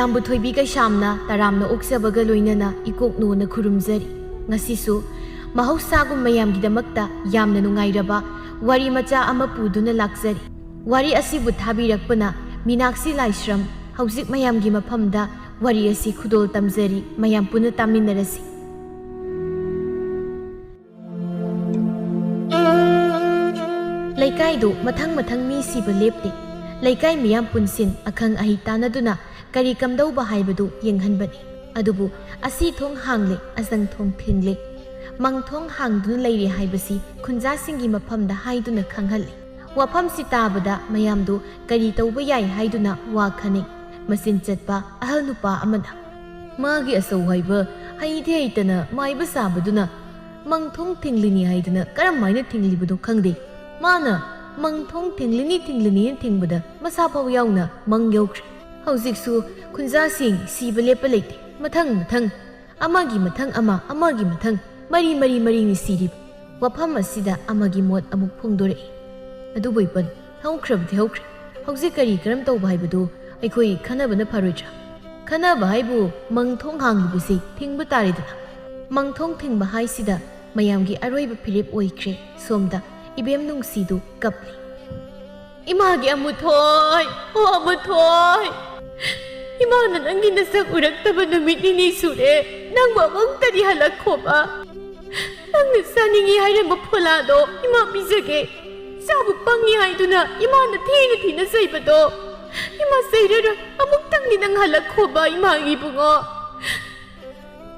ꯃꯌꯥꯝꯕꯨ ꯊꯣꯏꯕꯤ ꯀꯩꯁꯥꯝꯅ ꯇꯔꯥꯝꯅ ꯑꯣꯛꯆꯕꯒ ꯂꯣꯏꯅꯅ ꯏꯀꯣꯛꯅꯣꯅ ꯈꯨꯔꯨꯝꯖꯔꯤ ꯉꯁꯤꯁꯨ ꯃꯍꯧꯁꯥꯒꯨꯝ ꯃꯌꯥꯝꯒꯤꯗꯃꯛꯇ ꯌꯥꯝꯅ ꯅꯨꯡꯉꯥꯏꯔꯕ ꯋꯥꯔꯤ ꯃꯆꯥ ꯑꯃ ꯄꯨꯗꯨꯅ ꯂꯥꯛꯆꯔꯤ ꯋꯥꯔꯤ ꯑꯁꯤꯕꯨ ꯊꯥꯕꯤꯔꯛꯄꯅ ꯃꯤꯅꯥꯛꯁꯤ ꯂꯥꯏꯁ꯭ꯔꯝ ꯍꯧꯖꯤꯛ ꯃꯌꯥꯝꯒꯤ ꯃꯐꯝꯗ ꯋꯥꯔꯤ ꯑꯁꯤ ꯈꯨꯗꯣꯜ ꯇꯝꯖꯔꯤ ꯃꯌꯥꯝ ꯄꯨꯟꯅ ꯇꯥꯃꯤꯟꯅꯔꯁꯤ ꯂꯩꯀꯥꯏꯗꯨ ꯃꯊꯪ ꯃꯤ ꯁꯤꯕ ꯂꯦꯞꯇꯦ ꯂꯩꯀꯥꯏ ꯃꯤꯌꯥꯝ ꯄꯨꯟꯁꯤꯟ ꯑꯈꯪ ꯑꯍꯩ ꯇꯥꯟꯅꯗꯨꯅ ꯀꯔꯤ ꯀꯝꯗꯧꯕ ꯍꯥꯏꯕꯗꯨ ꯌꯦꯡꯍꯟꯕꯅꯤ ꯑꯗꯨꯕꯨ ꯑꯁꯤ ꯊꯣꯡ ꯍꯥꯡꯂꯦ ꯑꯆꯪ ꯊꯣꯡ ꯊꯤꯡꯂꯦ ꯃꯪꯊꯣꯡ ꯍꯥꯡꯗꯨꯅ ꯂꯩꯔꯦ ꯍꯥꯏꯕꯁꯤ ꯈꯨꯟꯖꯥꯁꯤꯡꯒꯤ ꯃꯐꯝꯗ ꯍꯥꯏꯗꯨꯅ ꯈꯪꯍꯜꯂꯤ ꯋꯥꯐꯝꯁꯤ ꯇꯥꯕꯗ ꯃꯌꯥꯝꯗꯨ ꯀꯔꯤ ꯇꯧꯕ ꯌꯥꯏ ꯍꯥꯏꯗꯨꯅ ꯋꯥ ꯈꯟꯅꯩ ꯃꯆꯤꯟ ꯆꯠꯄ ꯑꯍꯜ ꯅꯨꯄꯥ ꯑꯃꯅ ꯃꯥꯒꯤ ꯑꯆꯧ ꯍꯥꯏꯕ ꯍꯩꯇꯦ ꯍꯩꯇꯅ ꯃꯥꯏꯕ ꯁꯥꯕꯗꯨꯅ ꯃꯪꯊꯣꯡ ꯊꯤꯡꯂꯤꯅꯤ ꯍꯥꯏꯗꯨꯅ ꯀꯔꯝꯍꯥꯏꯅ ꯊꯤꯡꯂꯤꯕꯗꯣ ꯈꯪꯗꯦ ꯃꯥꯅ ꯃꯪꯊꯣꯡ ꯊꯤꯡꯂꯤꯅꯤꯅ ꯊꯤꯡꯕꯗ ꯃꯁꯥ ꯐꯥꯎ ꯌꯥꯎꯅ ꯃꯪ ꯌꯧꯈ꯭ꯔꯦ ꯍꯧꯖꯤꯛꯁꯨ ꯈꯨꯟꯖꯥꯁꯤꯡ ꯁꯤꯕ ꯂꯦꯞꯄ ꯂꯩꯇꯦ ꯃꯊꯪ ꯑꯃꯒꯤ ꯃꯊꯪ ꯑꯃꯒꯤ ꯃꯊꯪ ꯃꯔꯤꯅꯤ ꯁꯤꯔꯤꯕ ꯋꯥꯐꯝ ꯑꯁꯤꯗ ꯑꯃꯒꯤ ꯃꯣꯠ ꯑꯃꯨꯛ ꯐꯣꯡꯗꯣꯔꯛꯏ ꯑꯗꯨꯕꯨ ꯏꯄꯟ ꯍꯧꯈ꯭ꯔꯕꯗꯤ ꯍꯧꯈ꯭ꯔꯦ ꯍꯧꯖꯤꯛ ꯀꯔꯝ ꯇꯧꯕ ꯍꯥꯏꯕꯗꯨ ꯑꯩꯈꯣꯏ ꯈꯟꯅꯕꯅ ꯐꯔꯣꯏꯗ꯭ꯔꯥ ꯈꯟꯅꯕ ꯍꯥꯏꯕꯨ ꯃꯪꯊꯣꯡ ꯍꯥꯡꯂꯤꯕꯁꯤ ꯊꯤꯡꯕ ꯇꯥꯔꯦꯗꯅ ꯃꯪꯊꯣꯡ ꯊꯤꯡꯕ ꯍꯥꯏꯁꯤꯗ ꯃꯌꯥꯝꯒꯤ ꯑꯔꯣꯏꯕ ꯐꯤꯔꯦꯞ ꯑꯣꯏꯈ꯭ꯔꯦ ꯁꯣꯝꯗ ꯏꯕꯦꯝ ꯅꯨꯡꯁꯤꯗꯨ ꯀꯞꯂꯤ 이마기 아무토이 아무토이 이마는 낭기 나sak 우락다바 누밋니니 수레 낭 마멍따리 할라코바 낭는 사닝이 하이ren 폴라도 이마 비자게 사부 빵이 하이두나 이마는 티나 사이바도 이마 세이르르 아묵땅니 낭 할라코바 이마기 붕어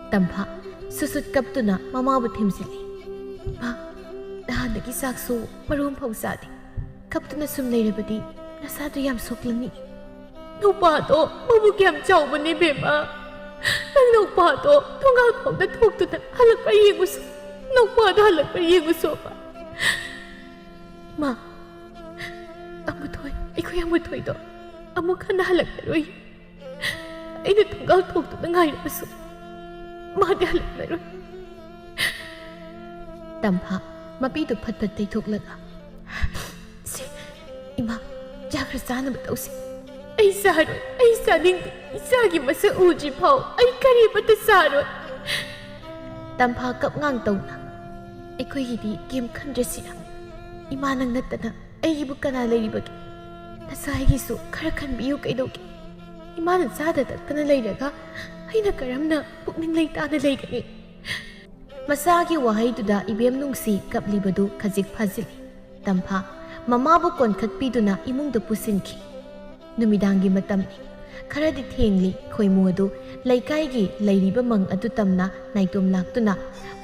땀파 수숫 깝두나 마마부 템실리 마 나한테기 싹소 마루음 펑사디 kaptuna sum leirabadi nasadu yam soklani nupado mabuk yam chawbani bema nang nupado thongal phomda thoktuna halakpa yengus nupado halakpa yenguso ba ma amuthoi ikoi amuthoi do amukhana halaklaroi aina thongal thoktuna ngairabasu ma de halaklaroi tamha mapi tu phat tei thoklaga 이마 자그를 싸는 것도 아이 싸로 아이 싸닝 싸기 마서 우지 파오 아이 카리부터 싸로 땀파 깝강 떠나 아이코이디 게임 칸드시라 이마는 났다나 아이기부 까나 레이버기 나사이기수 카라칸 비유 까이도기 이마는 싸다다 까나 레이라가 아이나 까람나 북닝 레이따나 레이가니 마사기 와하이두다 이뱀 뭉시 깝리버두 카직 파질리 땀파 ꯃꯃꯥꯕꯨ ꯀꯣꯟꯈꯠꯄꯤꯗꯨꯅ ꯏꯃꯨꯡꯗ ꯄꯨꯁꯤꯟꯈꯤ ꯅꯨꯃꯤꯗꯥꯡꯒꯤ ꯃꯇꯝꯅꯤ ꯈꯔꯗꯤ ꯊꯦꯡꯂꯤ ꯈꯣꯏꯃꯨ ꯑꯗꯨ ꯂꯩꯀꯥꯏꯒꯤ ꯂꯩꯔꯤꯕ ꯃꯪ ꯑꯗꯨ ꯇꯝꯅ ꯅꯥꯏꯇꯣꯝ ꯂꯥꯛꯇꯨꯅ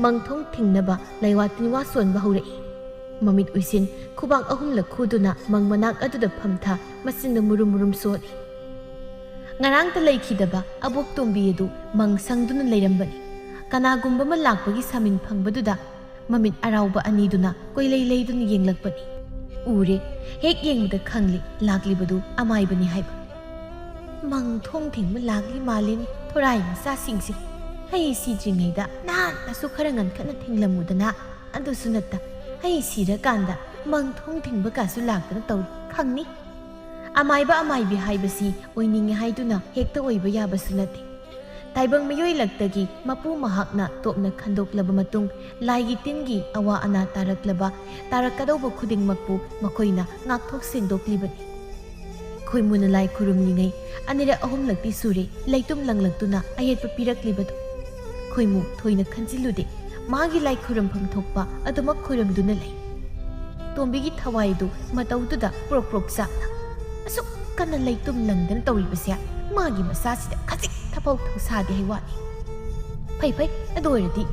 ꯃꯪꯊꯣꯡ ꯊꯤꯡꯅꯕ ꯂꯩꯋꯥ ꯇꯤꯟꯋꯥ ꯁꯣꯟꯕ ꯍꯧꯔꯛꯏ ꯃꯃꯤꯠ ꯎꯏꯁꯤꯟ ꯈꯨꯕꯥꯛ ꯑꯍꯨꯝꯂꯛ ꯈꯨꯗꯨꯅ ꯃꯪ ꯃꯅꯥꯛ ꯑꯗꯨꯗ ꯐꯝꯊ ꯃꯆꯤꯟꯗ ꯃꯨꯔꯨꯝ ꯁꯣꯜꯂꯤ ꯉꯔꯥꯡꯇ ꯂꯩꯈꯤꯗꯕ ꯑꯕꯣꯛ ꯇꯣꯝꯕꯤ ꯑꯗꯨ ꯃꯪ ꯁꯪꯗꯨꯅ ꯂꯩꯔꯝꯕꯅꯤ ꯀꯅꯥꯒꯨꯝꯕ ꯑꯃ ꯂꯥꯛꯄꯒꯤ ꯁꯥꯃꯤꯟ ꯐꯪꯕꯗꯨꯗ ꯃꯃꯤꯠ ꯑꯔꯥꯎꯕ ꯑꯅꯤꯗꯨꯅ ꯀꯣꯏꯂꯩ ꯂꯩꯗꯨꯅ ꯌꯦꯡꯂꯛꯄꯅꯤ ꯎꯔꯦ ꯍꯦꯛ ꯌꯦꯡꯕꯗ ꯈꯪꯂꯤ ꯂꯥꯛꯂꯤꯕꯗꯨ ꯑꯃꯥꯏꯕꯅꯤ ꯍꯥꯏꯕ ꯃꯪꯊꯣꯡ ꯊꯤꯡꯕ ꯂꯥꯛꯂꯤ ꯃꯥꯜꯂꯦꯅꯤ ꯊꯣꯔꯥꯏ ꯃꯆꯥꯁꯤꯡꯁꯦ ꯍꯩ ꯁꯤꯗ꯭ꯔꯤꯉꯩꯗ ꯅꯍꯥꯟꯅꯁꯨ ꯈꯔ ꯉꯟꯈꯠꯅ ꯊꯤꯡꯂꯝꯃꯨꯗꯅ ꯑꯗꯨꯁꯨ ꯅꯠꯇ ꯍꯩ ꯁꯤꯔꯀꯥꯟꯗ ꯃꯪꯊꯣꯡ ꯊꯤꯡꯕ ꯀꯥꯁꯨ ꯂꯥꯛꯇꯅ ꯇꯧꯔꯤ ꯈꯪꯅꯤ ꯑꯃꯥꯏꯕ ꯑꯃꯥꯏꯕꯤ ꯍꯥꯏꯕꯁꯤ ꯑꯣꯏꯅꯤꯡꯉꯦ ꯍꯥꯏꯗꯨꯅ ꯍꯦꯛꯇ ꯑꯣꯏꯕ ꯌꯥꯕꯁꯨ ꯅꯠꯇꯦ ꯇꯥꯏꯕꯪ ꯃꯤꯑꯣꯏꯂꯛꯇꯒꯤ ꯃꯄꯨ ꯃꯍꯥꯛꯅ ꯇꯣꯞꯅ ꯈꯟꯗꯣꯛꯂꯕ ꯃꯇꯨꯡ ꯂꯥꯏꯒꯤ ꯇꯤꯟꯒꯤ ꯑꯋꯥ ꯑꯅꯥ ꯇꯥꯔꯛꯀꯗꯧꯕ ꯈꯨꯗꯤꯡꯃꯛꯄꯨ ꯃꯈꯣꯏꯅ ꯉꯥꯛꯊꯣꯛ ꯁꯦꯡꯗꯣꯛꯂꯤꯕꯅꯤ ꯈꯣꯏꯃꯨꯅ ꯂꯥꯏ ꯈꯨꯔꯨꯝꯂꯤꯉꯩ ꯑꯅꯤꯔꯛ ꯑꯍꯨꯝꯂꯛꯇꯤ ꯁꯨꯔꯦ ꯂꯩꯇꯨꯝ ꯂꯪꯂꯛꯇꯨꯅ ꯑꯌꯦꯠꯄ ꯄꯤꯔꯛꯂꯤꯕꯗꯨ ꯈꯣꯏꯃꯨ ꯊꯣꯏꯅ ꯈꯟꯖꯤꯜꯂꯨꯗꯦ ꯃꯥꯒꯤ ꯂꯥꯏ ꯈꯨꯔꯨꯝꯐꯝ ꯊꯣꯛꯄ ꯑꯗꯨꯃꯛ ꯈꯨꯔꯨꯝꯗꯨꯅ ꯂꯩ ꯇꯣꯝꯕꯤꯒꯤ ꯊꯋꯥꯏꯗꯨ ꯃꯇꯧꯗꯨꯗ ꯄ꯭ꯔꯣꯛ ꯆꯥꯛꯅ ꯑꯁꯨꯛ ꯀꯟꯅ ꯂꯩꯇꯨꯝ ꯂꯪꯗꯅ ꯇꯧꯔꯤꯕꯁꯦ ꯃꯥꯒꯤ ꯃꯁꯥꯁꯤꯗ ꯈꯖꯤꯛ ꯊꯐꯧ ꯊꯧꯁꯥꯗꯦ ꯍꯥꯏ ꯋꯥꯅꯤ ꯐꯩ ꯑꯗꯨ ꯑꯣꯏꯔꯗꯤ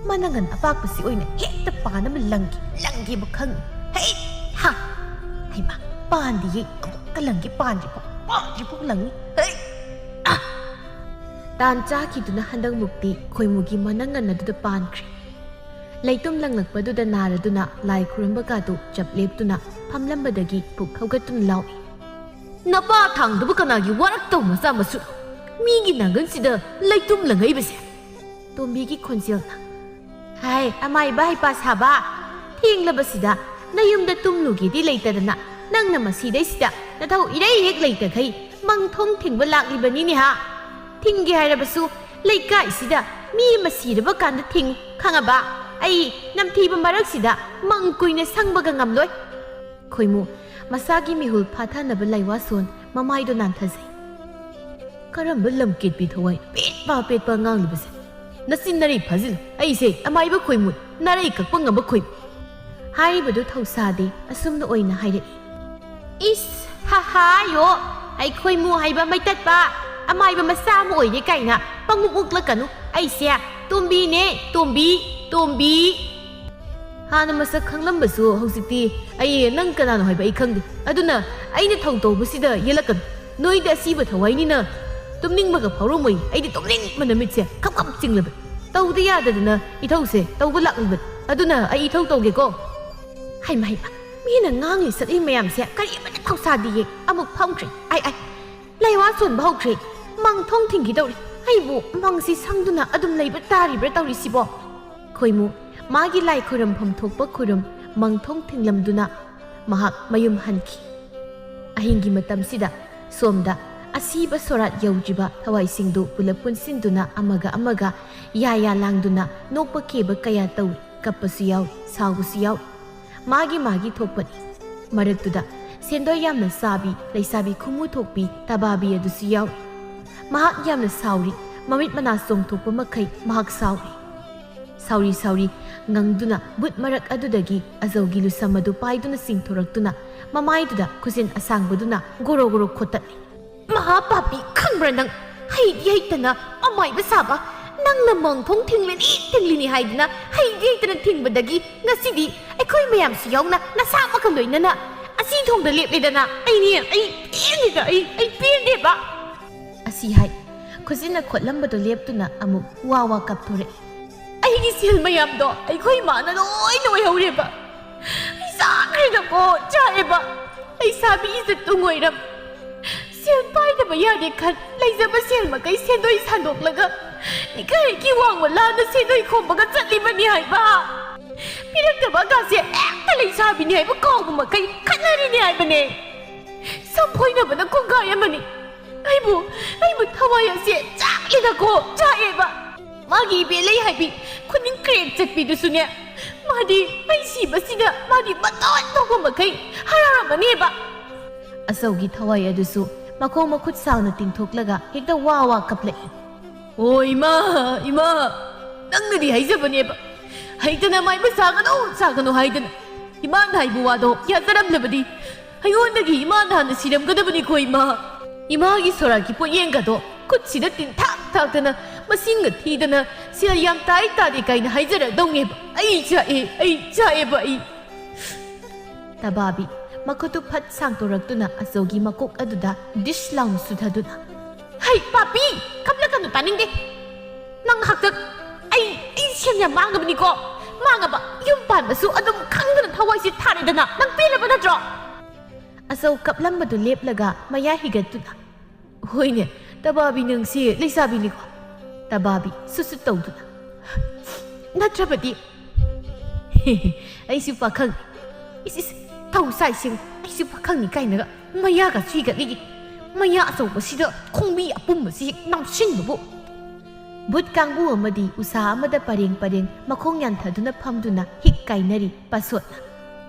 ꯃꯅꯪꯒꯟ ꯑꯄꯥꯛꯄꯁꯤ ꯑꯣꯏꯅ ꯍꯦꯛꯇ ꯄꯥꯅꯕ ꯂꯪꯒꯦꯕ ꯈꯪꯉꯤ ꯍꯩ ꯍꯥ ꯍꯩꯃꯥ ꯄꯥꯟꯗꯤꯌꯦ ꯑꯃꯨꯛꯇ ꯂꯪꯒꯦ ꯄꯥꯟꯗ꯭ꯔꯤꯐꯥꯎ ꯂꯪꯉꯤ ꯍꯩ ꯇꯥꯟ ꯆꯥꯈꯤꯗꯨꯅ ꯍꯟꯗꯛꯃꯨꯛꯇꯤ ꯈꯣꯏꯃꯨꯒꯤ ꯃꯅꯪꯒꯟ ꯑꯗꯨꯗ ꯄꯥꯟꯈ꯭ꯔꯦ ꯂꯩꯇꯨꯝ ꯂꯪꯂꯛꯄꯗꯨꯗ ꯅꯥꯔꯗꯨꯅ ꯂꯥꯏ ꯈꯨꯔꯨꯝꯕꯒꯥꯗꯨ ꯆꯞ ꯂꯦꯞꯇꯨꯅ ꯐꯝꯂꯝꯕꯗꯒꯤ ꯄꯨꯛ ꯍꯧꯒꯠꯇꯨꯅ ꯂꯥꯎꯏ ꯅꯄꯥ ꯊꯥꯡꯗꯕ ꯀꯅꯥꯒꯤ ꯋꯥꯔꯛꯇꯧ ꯃꯆꯥ ꯃꯁꯨ ꯃꯤꯒꯤ ꯅꯥꯡꯒꯟꯁꯤꯗ ꯂꯩꯇꯨꯝ ꯂꯪꯉꯛꯏꯕꯁꯦ ꯇꯣꯝꯕꯤꯒꯤ ꯈꯣꯟꯖꯦꯜꯅ ꯍꯥꯏ ꯑꯃꯥꯏꯕ ꯍꯩꯄꯥ ꯁꯥꯕ ꯊꯦꯡꯂꯕꯁꯤꯗ ꯅꯌꯨꯝꯗ ꯇꯨꯝꯂꯨꯒꯦꯗꯤ ꯂꯩꯇꯗꯅ ꯅꯪꯅ ꯃꯁꯤꯗꯩꯁꯤꯗ ꯅꯊꯧ ꯏꯔꯩ ꯍꯦꯛ ꯂꯩꯇꯈꯩ ꯃꯪꯊꯣꯡ ꯊꯤꯡꯕ ꯂꯥꯛꯂꯤꯕꯅꯤꯅꯦ ꯍꯥ ꯊꯤꯡꯒꯦ ꯍꯥꯏꯔꯕꯁꯨ ꯂꯩꯀꯥꯏꯁꯤꯗ ꯃꯤ ꯑꯃ ꯁꯤꯔꯕ ꯀꯥꯟꯗ ꯊꯤꯡꯉꯨ ꯈꯪꯉꯕ ꯑꯩ ꯅꯝꯊꯤꯕ ꯃꯔꯛꯁꯤꯗ ꯃꯪ ꯀꯨꯏꯅ ꯁꯪꯕꯒ ꯉꯝꯂꯣꯏ ꯈꯣꯏꯃꯨ ꯃꯁꯥꯒꯤ ꯃꯤꯍꯨꯜ ꯐꯥꯊꯅꯕ ꯂꯥꯏꯋꯥꯁꯣꯟ ꯃꯃꯥꯏꯗꯣ ꯅꯥꯟꯊꯖꯩ ꯀꯔꯝꯕ ꯂꯝꯀꯦꯠꯄꯤ ꯊꯋꯥꯏ ꯄꯦꯠꯄ ꯉꯥꯡꯂꯤꯕꯁꯦ ꯅꯆꯤꯟ ꯅꯔꯩ ꯐꯥꯖꯤꯜꯂꯨ ꯑꯩꯁꯦ ꯑꯃꯥꯏꯕ ꯈꯣꯏꯃꯨ ꯅꯔꯩ ꯀꯛꯄ ꯉꯝꯕ ꯈꯣꯏꯃꯨ ꯍꯥꯏꯔꯤꯕꯗꯨ ꯊꯧꯁꯥꯗꯦ ꯑꯁꯨꯝꯅ ꯑꯣꯏꯅ ꯍꯥꯏꯔꯛꯏ ꯏꯁ ꯍꯥꯍꯥꯌꯣ ꯑꯩ ꯈꯣꯏꯃꯨ ꯍꯥꯏꯕ ꯃꯩꯇꯠꯄ ꯑꯃꯥꯏꯕ ꯃꯆꯥ ꯑꯃ ꯑꯣꯏꯔꯦ ꯀꯥꯏꯅ ꯄꯪꯃꯨꯛ ꯃꯨꯛꯂꯛꯀꯅꯨ ꯑꯩꯁꯦ ꯇꯣꯝꯕꯤꯅꯦ ꯇꯣꯝꯕꯤ ꯍꯥꯟꯅ ꯃꯁꯛ ꯈꯪꯂꯝꯕꯁꯨ ꯍꯧꯖꯤꯛꯇꯤ ꯑꯩ ꯅꯪ ꯀꯅꯥꯅꯣ ꯍꯥꯏꯕ ꯑꯩ ꯈꯪꯗꯦ ꯑꯗꯨꯅ ꯑꯩꯅ ꯊꯧ ꯇꯧꯕꯁꯤꯗ ꯌꯦꯜꯂꯛꯀꯅꯨ ꯅꯣꯏꯗꯤ ꯑꯁꯤꯕ ꯊꯋꯥꯏꯅꯤꯅ ꯇꯨꯝꯅꯤꯡꯕꯒ ꯐꯥꯎꯔꯝꯃꯣꯏ ꯑꯩꯗꯤ ꯇꯨꯝꯅꯤꯡꯕ ꯅꯨꯃꯤꯠꯁꯦ ꯈꯞ ꯆꯤꯡꯂꯕ ꯇꯧꯗ ꯌꯥꯗꯗꯅ ꯏꯊꯧꯁꯦ ꯇꯧꯕ ꯂꯥꯛꯂꯤꯕ ꯑꯗꯨꯅ ꯑꯩ ꯏꯊꯧ ꯇꯧꯒꯦꯀꯣ ꯍꯩꯃ ꯃꯤꯅ ꯉꯥꯡꯂꯤ ꯁꯛꯂꯤ ꯃꯌꯥꯝꯁꯦ ꯀꯔꯤ ꯑꯃꯠꯇ ꯊꯧꯁꯥꯗꯤꯌꯦ ꯑꯃꯨꯛ ꯐꯝꯈ꯭ꯔꯦ ꯂꯩꯋꯥ ꯆꯣꯟꯕ ꯍꯧꯈ꯭ꯔꯦ ꯃꯪ ꯊꯣꯡ ꯊꯤꯡꯈꯤꯗꯧꯔꯦ ꯑꯩꯕꯨ ꯃꯪꯁꯤ ꯁꯪꯗꯨꯅ ꯑꯗꯨꯝ ꯂꯩꯕ ꯇꯥꯔꯤꯕ꯭ꯔꯥ ꯇꯧꯔꯤꯁꯤꯕꯣ ꯈꯣꯏꯃꯨ ꯃꯥꯒꯤ ꯂꯥꯏ ꯈꯣꯏꯔꯝꯐꯝ ꯊꯣꯛꯄ ꯈꯨꯔꯨꯝ ꯃꯪꯊꯣꯡ ꯊꯤꯡꯂꯝꯗꯨꯅ ꯃꯍꯥꯛ ꯃꯌꯨꯝ ꯍꯟꯈꯤ ꯑꯍꯤꯡꯒꯤ ꯃꯇꯝꯁꯤꯗ ꯁꯣꯝꯗ ꯑꯁꯤꯕ ꯁꯣꯔꯥꯠ ꯌꯧꯗ꯭ꯔꯤꯕ ꯊꯋꯥꯏꯁꯤꯡꯗꯨ ꯄꯨꯂꯞ ꯄꯨꯟꯁꯤꯟꯗꯨꯅ ꯑꯃꯒ ꯌꯥ ꯂꯥꯡꯗꯨꯅ ꯅꯣꯛꯄ ꯀꯦꯕ ꯀꯌꯥ ꯇꯧꯏ ꯀꯞꯄꯁꯨ ꯌꯥꯎꯏ ꯁꯥꯎꯕꯁꯨ ꯌꯥꯎꯏ ꯃꯥꯒꯤ ꯊꯣꯛꯄꯅꯤ ꯃꯔꯛꯇꯨꯗ ꯁꯦꯟꯗꯣꯏ ꯌꯥꯝꯅ ꯆꯥꯕꯤ ꯂꯩꯁꯥꯕꯤ ꯈꯨꯃꯨ ꯊꯣꯛꯄꯤ ꯇꯕꯥꯕꯤ ꯑꯗꯨꯁꯨ ꯌꯥꯎꯏ ꯃꯍꯥꯛ ꯌꯥꯝꯅ ꯁꯥꯎꯔꯤ ꯃꯃꯤꯠ ꯃꯅꯥ ꯆꯣꯡꯊꯣꯛꯄ ꯃꯈꯩ ꯃꯍꯥꯛ ꯁꯥꯎꯔꯤ ꯉꯪꯗꯨꯅ ꯕꯨꯠ ꯃꯔꯛ ꯑꯗꯨꯗꯒꯤ ꯑꯖꯧꯒꯤ ꯂꯨꯁꯝ ꯑꯗꯨ ꯄꯥꯏꯗꯨꯅ ꯆꯤꯡꯊꯣꯔꯛꯇꯨꯅ ꯃꯃꯥꯏꯗꯨꯗ ꯈꯨꯖꯤꯟ ꯑꯁꯥꯡꯕꯗꯨꯅ ꯒꯣꯔꯣ ꯈꯣꯠꯇꯠꯂꯤ ꯃꯍꯥꯄꯥꯄꯤ ꯈꯪꯕ꯭ꯔꯥ ꯅꯪ ꯍꯩꯇꯅ ꯑꯃꯥꯏꯕ ꯁꯥꯕ ꯅꯪꯅ ꯃꯪꯊꯣꯡ ꯊꯤꯡꯂꯤꯅꯤ ꯍꯥꯏꯗꯅ ꯍꯩꯇꯅ ꯊꯤꯡꯕꯗꯒꯤ ꯉꯁꯤꯗꯤ ꯑꯩꯈꯣꯏ ꯃꯌꯥꯝꯁꯨ ꯌꯥꯎꯅ ꯅꯁꯥꯃꯛꯀ ꯂꯣꯏꯅꯅ ꯑꯁꯤ ꯊꯣꯡꯗ ꯂꯦꯞꯂꯦꯗꯅ ꯑꯩ ꯄꯦꯟꯗꯦꯕ ꯑꯁꯤ ꯍꯥꯏ ꯈꯨꯖꯤꯟꯅ ꯈꯣꯠꯂꯝꯕꯗꯣ ꯂꯦꯞꯇꯨꯅ ꯑꯃꯨꯛ ꯋꯥ ꯀꯞꯊꯣꯔꯛꯏ ꯑꯩꯒꯤ ꯁꯦꯜ ꯃꯌꯥꯝꯗꯣ ꯑꯩꯈꯣꯏ ꯏꯃꯥꯅ ꯂꯣꯏꯅ ꯑꯣꯏꯍꯧꯔꯦꯕ ꯑꯩ ꯆꯥꯈ꯭ꯔꯦꯗꯀꯣ ꯆꯥꯛꯑꯦꯕ ꯂꯩꯁꯥꯕꯤ ꯏꯖꯠ ꯇꯨꯡꯑꯣꯏꯔꯝ ꯁꯦꯜ ꯄꯥꯏꯗꯕ ꯌꯥꯗꯦ ꯈꯟ ꯂꯩꯖꯕ ꯁꯦꯜ ꯃꯈꯩ ꯁꯦꯟꯗꯣꯏ ꯁꯥꯟꯗꯣꯛꯂꯒ ꯏꯀꯥꯏꯒꯤ ꯋꯥꯡꯕ ꯂꯥꯟꯅ ꯁꯦꯟꯗꯣꯏ ꯈꯣꯝꯕꯒ ꯆꯠꯂꯤꯕꯅꯤ ꯍꯥꯏꯕ ꯄꯤꯔꯛꯇꯕ ꯀꯥꯁꯦ ꯍꯦꯛꯇ ꯂꯩꯁꯥꯕꯤꯅꯤ ꯍꯥꯏꯕ ꯀꯥꯎꯕ ꯃꯈꯩ ꯈꯠꯅꯔꯤꯅꯤ ꯍꯥꯏꯕꯅꯦ ꯁꯝꯐꯣꯏꯅꯕꯅ ꯀꯣꯡꯒꯥꯏ ꯑꯃꯅꯤ ꯑꯩꯕꯨ ꯊꯋꯥꯏ ꯑꯁꯦ ꯆꯥꯛꯑꯦꯕ ꯃꯥꯒꯤ ꯏꯕꯦꯂꯩ ꯍꯥꯏꯕꯤ ꯈꯨꯅꯤꯡ ꯀ꯭ꯔꯦꯛ ꯆꯠꯄꯤꯗꯨꯁꯨꯅꯦ ꯃꯥꯗꯤ ꯑꯩ ꯁꯤꯕꯁꯤꯗ ꯃꯥꯗꯤ ꯃꯇꯣꯟ ꯊꯣꯛꯄ ꯃꯈꯩ ꯍꯔꯥꯎꯔꯝꯃꯅꯦꯕ ꯑꯆꯧꯒꯤ ꯊꯋꯥꯏ ꯑꯗꯨꯁꯨ ꯃꯈꯣꯡ ꯃꯈꯨꯠ ꯁꯥꯡꯅ ꯇꯤꯡꯊꯣꯛꯂꯒ ꯍꯦꯛꯇ ꯋꯥ ꯀꯞꯂꯛꯏ ꯑꯣ ꯏꯃꯥ ꯅꯪꯅꯗꯤ ꯍꯩꯖꯕꯅꯦꯕ ꯍꯩꯇꯅ ꯃꯥꯏꯕ ꯆꯥꯒꯅꯣ ꯍꯥꯏꯗꯅ ꯏꯃꯥꯅ ꯍꯥꯏꯕ ꯋꯥꯗꯣ ꯌꯥꯖꯔꯝꯂꯕꯗꯤ ꯑꯩꯉꯣꯟꯗꯒꯤ ꯏꯃꯥꯅ ꯍꯥꯟꯅ ꯁꯤꯔꯝꯒꯗꯕꯅꯤꯀꯣ ꯏꯃꯥꯒꯤ ꯁꯣꯔꯥꯠꯀꯤ ꯄꯣꯠꯌꯦꯡꯒꯗꯣ ꯈꯨꯠꯁꯤꯗ ꯊꯥꯛꯇꯅ ꯃꯁꯤꯡꯒ ꯊꯤꯗꯅ ꯁꯦꯜ ꯌꯥꯝ ꯇꯥꯗꯦ ꯀꯥꯏꯅ ꯍꯥꯏꯖꯔꯗꯧꯅꯦꯕ ꯑꯩ ꯆꯥꯛꯑꯦꯕ ꯇꯕꯥꯕꯤ ꯃꯈꯨꯠꯇꯨ ꯐꯠ ꯁꯥꯡꯇꯣꯔꯛꯇꯨꯅ ꯑꯆꯧꯒꯤ ꯃꯀꯣꯛ ꯑꯗꯨꯗ ꯗꯤꯁ ꯂꯥꯎꯅ ꯁꯨꯊꯗꯨꯅ ꯍꯩ ꯄꯥꯄꯤ ꯀꯞꯂꯛꯀꯅꯨ ꯇꯥꯅꯤꯡꯗꯦ ꯅꯪ ꯍꯥꯛꯇꯛ ꯑꯩ ꯁꯦꯜ ꯌꯥꯝ ꯃꯥꯡꯉꯕꯅꯤꯀꯣ ꯃꯥꯡꯉꯕ ꯌꯨꯝ ꯄꯥꯟꯕꯁꯨ ꯑꯗꯨꯝ ꯈꯪꯗꯅ ꯊꯋꯥꯏꯁꯦ ꯊꯥꯔꯦꯗꯅ ꯅꯪ ꯄꯦꯜꯂꯕ ꯅꯠꯇ꯭ꯔꯣ ꯑꯆꯧ ꯀꯞꯂꯝꯕꯗꯨ ꯂꯦꯞꯂꯒ ꯃꯌꯥ ꯍꯤꯒꯠꯇꯨꯅ ꯍꯣꯏꯅꯦ ꯇꯕꯥꯕꯤ ꯅꯪꯁꯦ ꯂꯩꯁꯥꯕꯤꯅꯤꯀꯣ ꯇꯕꯥꯕꯤ ꯁꯨꯠ ꯇꯧꯗꯨꯅ ꯅꯠꯇ꯭ꯔꯕꯗꯤ ꯑꯩꯁꯨ ꯄꯥꯈꯪ ꯊꯧꯁꯥꯏꯁꯤꯡ ꯑꯩꯁꯨ ꯄꯥꯈꯪꯅꯤ ꯀꯥꯏꯅꯒ ꯃꯌꯥꯒ ꯁꯤꯒꯠꯂꯤꯒꯤ ꯃꯌꯥ ꯑꯆꯧꯕꯁꯤꯗ ꯈꯣꯡꯕꯤ ꯑꯄꯨꯝꯕꯁꯤ ꯍꯦꯛ ꯅꯥꯎꯁꯤꯟꯕꯕꯨ ꯚꯨꯠ ꯀꯥꯡꯕꯨ ꯑꯃꯗꯤ ꯎꯁꯥ ꯑꯃꯗ ꯄꯔꯦꯡ ꯃꯈꯣꯡ ꯌꯥꯟꯊꯗꯨꯅ ꯐꯝꯗꯨꯅ ꯍꯤꯛ ꯀꯥꯏꯅꯔꯤ ꯄꯥꯁꯣꯠꯅ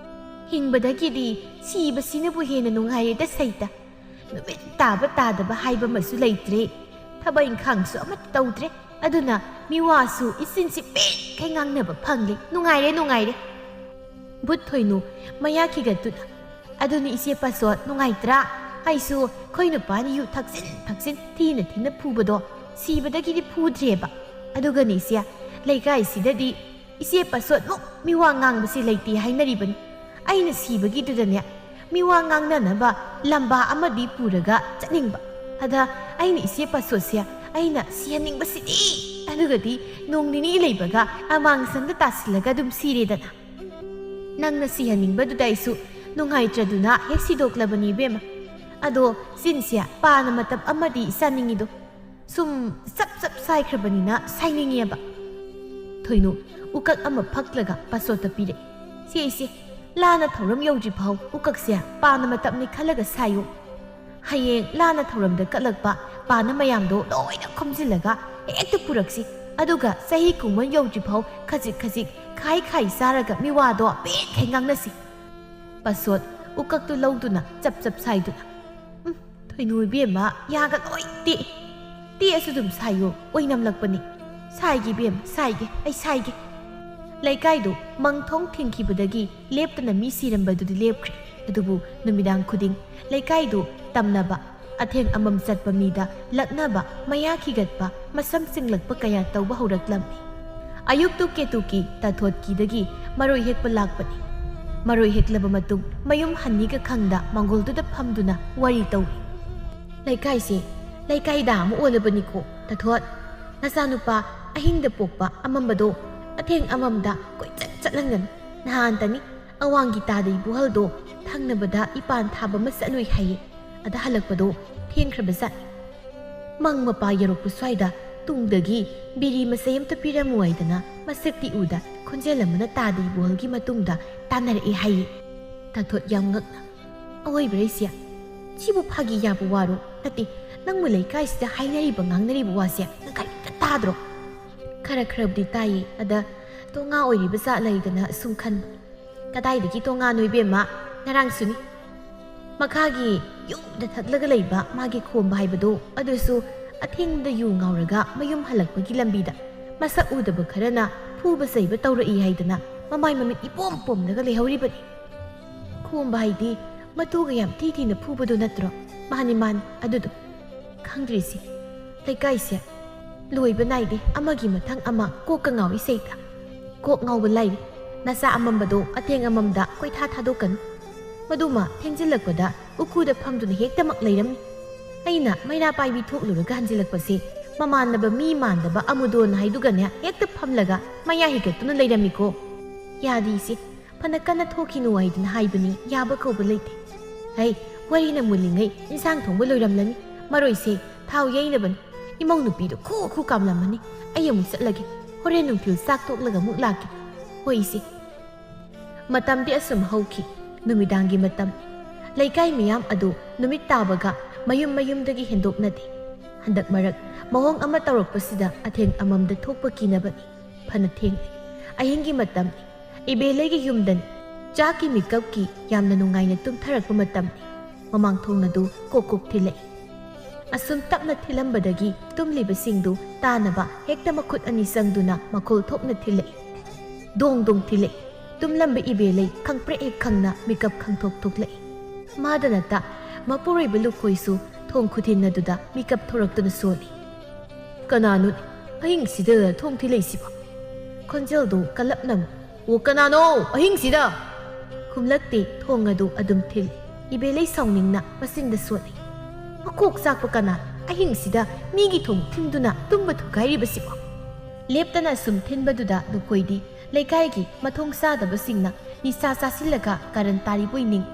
ꯍꯤꯡꯕꯗꯒꯤꯗꯤ ꯁꯤꯕꯁꯤꯅꯕꯨ ꯍꯦꯟꯅ ꯅꯨꯡꯉꯥꯏꯔꯦꯗ ꯁꯩꯇ ꯅꯨꯃꯤꯠ ꯇꯥꯕ ꯇꯥꯗꯕ ꯍꯥꯏꯕ ꯑꯃꯁꯨ ꯂꯩꯇ꯭ꯔꯦ ꯊꯕꯛ ꯏꯪꯈꯥꯡꯁꯨ ꯑꯃꯠꯇ ꯇꯧꯗ꯭ꯔꯦ ꯑꯗꯨꯅ ꯃꯤꯋꯥꯁꯨ ꯏꯆꯤꯟꯁꯤ ꯄꯦꯛꯈꯩ ꯉꯥꯡꯅꯕ ꯐꯪꯂꯦ ꯅꯨꯡꯉꯥꯏꯔꯦ ꯚꯨꯠ ꯊꯣꯏꯅꯨ ꯃꯌꯥ ꯈꯤꯒꯠꯇꯨꯅ ꯑꯗꯨꯅꯤ ꯏꯆꯦ ꯄꯥꯁꯣꯠ ꯅꯨꯡꯉꯥꯏꯇ꯭ꯔꯥ ꯑꯩꯁꯨ ꯑꯩꯈꯣꯏ ꯅꯨꯄꯥꯅ ꯌꯨ ꯊꯛꯆꯤꯟ ꯊꯤꯅ ꯐꯨꯕꯗꯣ ꯁꯤꯕꯗꯒꯤꯗꯤ ꯐꯨꯗ꯭ꯔꯦꯕ ꯑꯗꯨꯒꯅꯤ ꯏꯆꯦ ꯂꯩꯀꯥꯏꯁꯤꯗꯗꯤ ꯏꯆꯦ ꯄꯥꯁꯣꯠꯃꯨꯛ ꯃꯤꯋꯥ ꯉꯥꯡꯕꯁꯤ ꯂꯩꯇꯦ ꯍꯥꯏꯅꯔꯤꯕꯅꯤ ꯑꯩꯅ ꯁꯤꯕꯒꯤꯗꯨꯗꯅꯦ ꯃꯤꯋꯥ ꯉꯥꯡꯅꯅꯕ ꯂꯝꯕꯥ ꯑꯃꯗꯤ ꯄꯨꯔꯒ ꯆꯠꯅꯤꯡꯕ ꯑꯗ ꯑꯩꯅ ꯏꯆꯦ ꯄꯥꯁꯣꯠꯁꯦ ꯑꯩꯅ ꯁꯤꯍꯟꯅꯤꯡꯕꯁꯤꯗꯤ ꯑꯗꯨꯒꯗꯤ ꯅꯣꯡ ꯅꯤꯅꯤ ꯂꯩꯕꯒ ꯑꯃꯥꯡꯁꯪꯗ ꯇꯥꯁꯤꯜꯂꯒ ꯑꯗꯨꯝ ꯁꯤꯔꯦꯗꯅ ꯅꯪꯅ ꯁꯤꯍꯟꯅꯤꯡꯕꯗꯨꯗ ꯑꯩꯁꯨ ꯅꯨꯡꯉꯥꯏꯇ꯭ꯔꯗꯨꯅ ꯍꯦꯛ ꯁꯤꯗꯣꯛꯂꯕꯅꯤ ꯏꯕꯦꯝꯃ ꯑꯗꯣ ꯆꯤꯟꯁꯦ ꯄꯥꯅ ꯃꯇꯝ ꯑꯃꯗꯤ ꯆꯥꯅꯤꯡꯉꯤꯗꯣ ꯁꯨꯝ ꯆꯞ ꯁꯥꯏꯈ꯭ꯔꯕꯅꯤꯅ ꯁꯥꯏꯅꯤꯡꯉꯦꯕ ꯊꯣꯏꯅꯨ ꯎꯀꯛ ꯑꯃ ꯐꯛꯂꯒ ꯄꯥꯁꯣꯠꯇ ꯄꯤꯔꯛꯏ ꯏꯆꯦ ꯂꯥꯟꯅ ꯊꯧꯔꯝ ꯌꯧꯗ꯭ꯔꯤ ꯐꯥꯎ ꯎꯀꯛꯁꯦ ꯄꯥꯅ ꯃꯇꯝꯅꯤ ꯈꯜꯂꯒ ꯁꯥꯏꯌꯨ ꯍꯌꯦꯡ ꯂꯥꯟꯅ ꯊꯧꯔꯝꯗ ꯀꯠꯂꯛꯄ ꯄꯥꯅ ꯃꯌꯥꯝꯗꯣ ꯂꯣꯏꯅ ꯈꯣꯝꯖꯤꯜꯂꯒ ꯍꯦꯛꯇ ꯄꯨꯔꯛꯁꯤ ꯑꯗꯨꯒ ꯆꯍꯤ ꯀꯨꯡꯃꯟ ꯌꯧꯗ꯭ꯔꯤꯐꯥꯎ ꯈꯖꯤꯛ ꯈꯖꯤꯛ ꯈꯥꯏ ꯈꯥꯏ ꯆꯥꯔꯒ ꯃꯤꯋꯥꯗꯣ ꯄꯦꯠꯈꯩ ꯉꯥꯡꯅꯁꯤ ꯄꯥꯁꯣꯠ ꯎꯀꯛꯇꯨ ꯂꯧꯗꯨꯅ ꯆꯞ ꯆꯞ ꯁꯥꯏꯗꯨꯅ ꯊꯣꯏꯅꯨ ꯏꯕꯦꯝꯃ ꯌꯥꯒ ꯂꯣꯏ ꯇꯦꯛꯑꯁꯨ ꯑꯗꯨꯝ ꯁꯥꯏꯌꯣ ꯑꯣꯏꯅꯝꯂꯛꯄꯅꯤ ꯁꯥꯏꯒꯦ ꯏꯕꯦꯝꯃ ꯁꯥꯏꯒꯦ ꯑꯩ ꯁꯥꯏꯒꯦ ꯂꯩꯀꯥꯏꯗꯨ ꯃꯪꯊꯣꯡ ꯊꯤꯡꯈꯤꯕꯗꯒꯤ ꯂꯦꯞꯇꯅ ꯃꯤ ꯁꯤꯔꯝꯕꯗꯨꯗꯤ ꯂꯦꯞꯈ꯭ꯔꯦ ꯑꯗꯨꯕꯨ ꯅꯨꯃꯤꯗꯥꯡ ꯈꯨꯗꯤꯡ ꯂꯩꯀꯥꯏꯗꯨ ꯇꯝꯅꯕ ꯑꯊꯦꯡ ꯑꯃꯝ ꯆꯠꯄ ꯃꯤꯗ ꯂꯛꯅꯕ ꯃꯌꯥ ꯈꯤꯒꯠꯄ ꯃꯁꯝ ꯆꯤꯡꯂꯛꯄ ꯀꯌꯥ ꯇꯧꯕ ꯍꯧꯔꯛꯂꯝꯃꯤ ꯑꯌꯨꯛꯇꯨ ꯀꯦꯇꯨꯀꯤ ꯇꯥꯊꯣꯠꯀꯤꯗꯒꯤ ꯃꯔꯣꯏ ꯍꯦꯛꯄ ꯂꯥꯛꯄꯅꯤ ꯃꯔꯣꯏ ꯍꯦꯛꯂꯕ ꯃꯇꯨꯡ ꯃꯌꯨꯝ ꯍꯟꯅꯤꯒ ꯈꯪꯗ ꯃꯥꯡꯒꯣꯜꯗꯨꯗ ꯐꯝꯗꯨꯅ ꯋꯥꯔꯤ ꯇꯧꯏ ꯂꯩꯀꯥꯏꯁꯦ ꯂꯩꯀꯥꯏꯗ ꯑꯃ ꯑꯣꯜꯂꯕꯅꯤꯀꯣ ꯇꯥꯊꯣꯠ ꯅꯆꯥꯅꯨꯄꯥ ꯑꯍꯤꯡꯗ ꯄꯣꯛꯄ ꯑꯃꯝꯕꯗꯣ ꯑꯊꯦꯡ ꯑꯃꯝꯗ ꯀꯣꯏꯆꯠ ꯆꯠꯍꯟꯒꯅꯨ ꯅꯍꯥꯟꯇꯅꯤ ꯑꯋꯥꯡꯒꯤ ꯇꯥꯗ ꯏꯕꯨꯍꯜꯗꯣ ꯊꯪꯅꯕꯗ ꯏꯄꯥꯟ ꯊꯥꯕ ꯑꯃ ꯆꯠꯂꯨꯏ ꯍꯥꯏꯌꯦ ꯑꯗ ꯍꯜꯂꯛꯄꯗꯣ ꯊꯦꯡꯈ꯭ꯔꯕꯖꯥꯠꯅꯤ ꯃꯪ ꯃꯄꯥ ꯌꯧꯔꯛꯄ ꯁ꯭ꯋꯥꯏꯗ ꯇꯨꯡꯗꯒꯤ ꯕꯤꯔꯤ ꯃꯆꯩ ꯑꯃꯇ ꯄꯤꯔꯝꯃꯨ ꯍꯥꯏꯗꯅ ꯃꯁꯛꯇꯤ ꯎꯗ ꯈꯣꯟꯖꯦꯜ ꯑꯃꯅ ꯇꯥꯗ ꯏꯕꯨꯍꯜꯒꯤ ꯃꯇꯨꯡꯗ ꯇꯥꯟꯅꯔꯛꯑꯦ ꯍꯥꯏꯌꯦ ꯇꯥꯊꯣꯠ ꯌꯥꯝ ꯉꯛꯅ ꯑꯋꯣꯏꯕꯔꯩꯁꯦ ꯁꯤꯕꯨ ꯐꯥꯒꯤ ꯌꯥꯕ ꯋꯥꯔꯣ ꯅꯠꯇꯦ ꯅꯪꯕꯨ ꯂꯩꯀꯥꯏꯁꯤꯗ ꯍꯥꯏꯅꯔꯤꯕ ꯉꯥꯡꯅꯔꯤꯕ ꯋꯥꯁꯦ ꯅꯪ ꯀꯔꯤꯝꯇ ꯇꯥꯗ꯭ꯔꯣ ꯈꯔꯕꯨꯗꯤ ꯇꯥꯏꯌꯦ ꯑꯗ ꯇꯣꯉꯥ ꯑꯣꯏꯔꯤꯕ ꯖꯥꯠ ꯂꯩꯗꯅ ꯁꯨꯝ ꯈꯟꯕ ꯀꯗꯥꯏꯗꯒꯤ ꯇꯣꯉꯥꯅꯣ ꯏꯕꯦꯝꯃ ꯉꯔꯥꯡꯁꯨꯅꯤ ꯃꯈꯥꯒꯤ ꯌꯨꯝꯗ ꯊꯠꯂꯒ ꯂꯩꯕ ꯃꯥꯒꯤ ꯈꯣꯝꯕ ꯍꯥꯏꯕꯗꯣ ꯑꯗꯨꯁꯨ ꯑꯊꯦꯡꯕꯗ ꯌꯨ ꯉꯥꯎꯔꯒ ꯃꯌꯨꯝ ꯍꯜꯂꯛꯄꯒꯤ ꯂꯝꯕꯤꯗ ꯃꯁꯛ ꯎꯗꯕ ꯈꯔꯅ ꯐꯨꯕ ꯆꯩꯕ ꯇꯧꯔꯛꯏ ꯍꯥꯏꯗꯅ ꯃꯃꯥꯏ ꯃꯃꯤꯠ ꯏꯄꯣꯝ ꯄꯣꯝꯂꯒ ꯂꯩꯍꯧꯔꯤꯕꯅꯤ ꯈꯣꯝꯕ ꯍꯥꯏꯗꯤ ꯃꯇꯨꯒ ꯌꯥꯝ ꯊꯤꯅ ꯐꯨꯕꯗꯣ ꯅꯠꯇ꯭ꯔꯣ ꯃꯥꯅꯤ ꯑꯗꯨꯗꯣ ꯈꯪꯗ꯭ꯔꯤꯁꯤ ꯂꯩꯀꯥꯏꯁꯦ ꯂꯣꯏꯕ ꯅꯥꯏꯗꯦ ꯑꯃꯒꯤ ꯃꯊꯪ ꯑꯃ ꯀꯣꯛꯀ ꯉꯥꯎꯏ ꯁꯩꯇ ꯀꯣꯛ ꯉꯥꯎꯕ ꯂꯥꯏꯔꯤ ꯅꯆꯥ ꯑꯃꯝꯕꯗꯣ ꯑꯊꯦꯡ ꯑꯃꯝꯗ ꯀꯣꯏꯊꯥ ꯊꯥꯗꯣꯛꯀꯅꯨ ꯃꯗꯨꯃ ꯊꯦꯡꯖꯤꯜꯂꯛꯄꯗ ꯎꯀꯨꯗ ꯐꯝꯗꯨꯅ ꯍꯦꯛꯇꯃꯛ ꯂꯩꯔꯝꯃꯤ ꯑꯩꯅ ꯃꯩꯔꯥ ꯄꯥꯏꯕꯤ ꯊꯣꯛꯂꯨꯔꯒ ꯍꯟꯖꯤꯜꯂꯛꯄꯁꯦ ꯃꯃꯥꯟꯅꯕ ꯃꯤ ꯃꯥꯟꯗꯕ ꯑꯃꯨꯗꯣꯟ ꯍꯥꯏꯗꯨꯒꯅꯦ ꯍꯦꯛꯇ ꯐꯝꯂꯒ ꯃꯌꯥ ꯍꯤꯒꯠꯇꯨꯅ ꯂꯩꯔꯝꯃꯤꯀꯣ ꯌꯥꯗꯤꯁꯤ ꯐꯅ ꯀꯟꯅ ꯊꯣꯛꯈꯤꯅꯨ ꯍꯥꯏꯗꯅ ꯍꯥꯏꯕꯅꯤ ꯌꯥꯕ ꯀꯧꯕ ꯂꯩꯇꯦ ꯍꯩ ꯋꯥꯔꯤꯅ ꯃꯨꯜꯂꯤꯉꯩ ꯏꯟꯁꯥꯡ ꯊꯣꯡꯕ ꯂꯣꯏꯔꯝꯂꯅꯤ ꯃꯔꯣꯏꯁꯦ ꯊꯥꯎ ꯌꯩꯅꯕꯅꯤ ꯏꯃꯧ ꯅꯨꯄꯤꯗꯣ ꯈꯨ ꯀꯥꯝꯂꯝꯃꯅꯤ ꯑꯩ ꯑꯃꯨꯛ ꯆꯠꯂꯒꯦ ꯍꯣꯔꯦꯟ ꯅꯨꯡꯊꯤꯜ ꯆꯥꯛ ꯇꯣꯛꯂꯒ ꯑꯃꯨꯛ ꯂꯥꯛꯀꯦ ꯍꯣꯏ ꯏꯆꯦ ꯃꯇꯝꯗꯤ ꯑꯁꯨꯝ ꯍꯧꯈꯤ ꯅꯨꯃꯤꯗꯥꯡꯒꯤ ꯃꯇꯝ ꯂꯩꯀꯥꯏ ꯃꯤꯌꯥꯝ ꯑꯗꯨ ꯅꯨꯃꯤꯠ ꯇꯥꯕꯒ ꯃꯌꯨꯝꯗꯒꯤ ꯍꯦꯟꯗꯣꯛꯅꯗꯦ ꯍꯟꯗꯛ ꯃꯔꯛ ꯃꯑꯣꯡ ꯑꯃ ꯇꯧꯔꯛꯄꯁꯤꯗ ꯑꯊꯦꯡ ꯑꯃꯝꯗ ꯊꯣꯛꯄ ꯀꯤꯅꯕꯅꯤ ꯐꯅ ꯊꯦꯡꯂꯦ ꯑꯍꯤꯡꯒꯤ ꯃꯇꯝꯅꯤ ꯏꯕꯦꯂꯩꯒꯤ ꯌꯨꯝꯗꯅꯤ ꯆꯥꯛꯀꯤ ꯃꯤꯀꯞꯀꯤ ꯌꯥꯝꯅ ꯅꯨꯡꯉꯥꯏꯅ ꯇꯨꯝꯊꯔꯛꯄ ꯃꯇꯝꯅꯤ ꯃꯃꯥꯡꯊꯣꯡ ꯑꯗꯨ ꯀꯣꯛ ꯊꯤꯜꯂꯛꯏ ꯑꯁꯨꯝ ꯇꯞꯅ ꯊꯤꯜꯂꯝꯕꯗꯒꯤ ꯇꯨꯝꯂꯤꯕꯁꯤꯡꯗꯨ ꯇꯥꯅꯕ ꯍꯦꯛꯇ ꯃꯈꯨꯠ ꯑꯅꯤ ꯆꯪꯗꯨꯅ ꯃꯈꯣꯜ ꯊꯣꯛꯅ ꯊꯤꯜꯂꯛꯏ ꯗꯣꯡ ꯊꯤꯜꯂꯛꯏ ꯇꯨꯝꯂꯝꯕ ꯏꯕꯦꯂꯩ ꯈꯪꯄ꯭ꯔꯦꯛ ꯍꯦꯛ ꯈꯪꯅ ꯃꯤꯀꯞ ꯈꯪꯊꯣꯛ ꯊꯣꯛꯂꯛꯏ ꯃꯥꯗ ꯅꯠꯇ ꯃꯄꯨꯔꯣꯏꯕ ꯂꯨꯈꯣꯏꯁꯨ ꯊꯣꯡ ꯈꯨꯊꯤꯟ ꯑꯗꯨꯗ ꯃꯤꯀꯞ ꯊꯣꯔꯛꯇꯨꯅ ꯁꯣꯜꯂꯤ ꯀꯅꯥꯅꯣ ꯑꯍꯤꯡꯁꯤꯗ ꯊꯣꯡ ꯊꯤꯜꯂꯛꯏꯁꯤꯕꯣ ꯈꯣꯟꯖꯦꯜꯗꯨ ꯀꯜꯂꯞꯅ ꯑꯣ ꯀꯅꯥꯅꯣ ꯑꯍꯤꯡꯁꯤꯗ ꯈꯨꯝꯂꯛꯇꯦ ꯊꯣꯡ ꯑꯗꯨ ꯑꯗꯨꯝ ꯊꯤꯜꯂꯤ ꯏꯕꯦꯂꯩ ꯁꯥꯎꯅꯤꯡꯅ ꯃꯆꯤꯟꯗ ꯁꯣꯠꯂꯤ ꯃꯀꯣꯛ ꯆꯥꯛꯄ ꯀꯅꯥ ꯑꯍꯤꯡꯁꯤꯗ ꯃꯤꯒꯤ ꯊꯣꯡ ꯊꯤꯟꯗꯨꯅ ꯇꯨꯝꯕ ꯊꯨꯒꯥꯏꯔꯤꯕꯁꯤꯕꯣ ꯂꯦꯞꯇꯅ ꯁꯨꯝ ꯊꯤꯟꯕꯗꯨꯗ ꯂꯨꯈꯣꯏꯗꯤ ꯂꯩꯀꯥꯏꯒꯤ ꯃꯊꯣꯡ ꯆꯥꯗꯕꯁꯤꯡꯅ ꯅꯤꯁꯥ ꯆꯥꯁꯤꯜꯂꯒ ꯀꯥꯔꯟ ꯇꯥꯔꯤꯕꯣꯏ ꯅꯤꯡ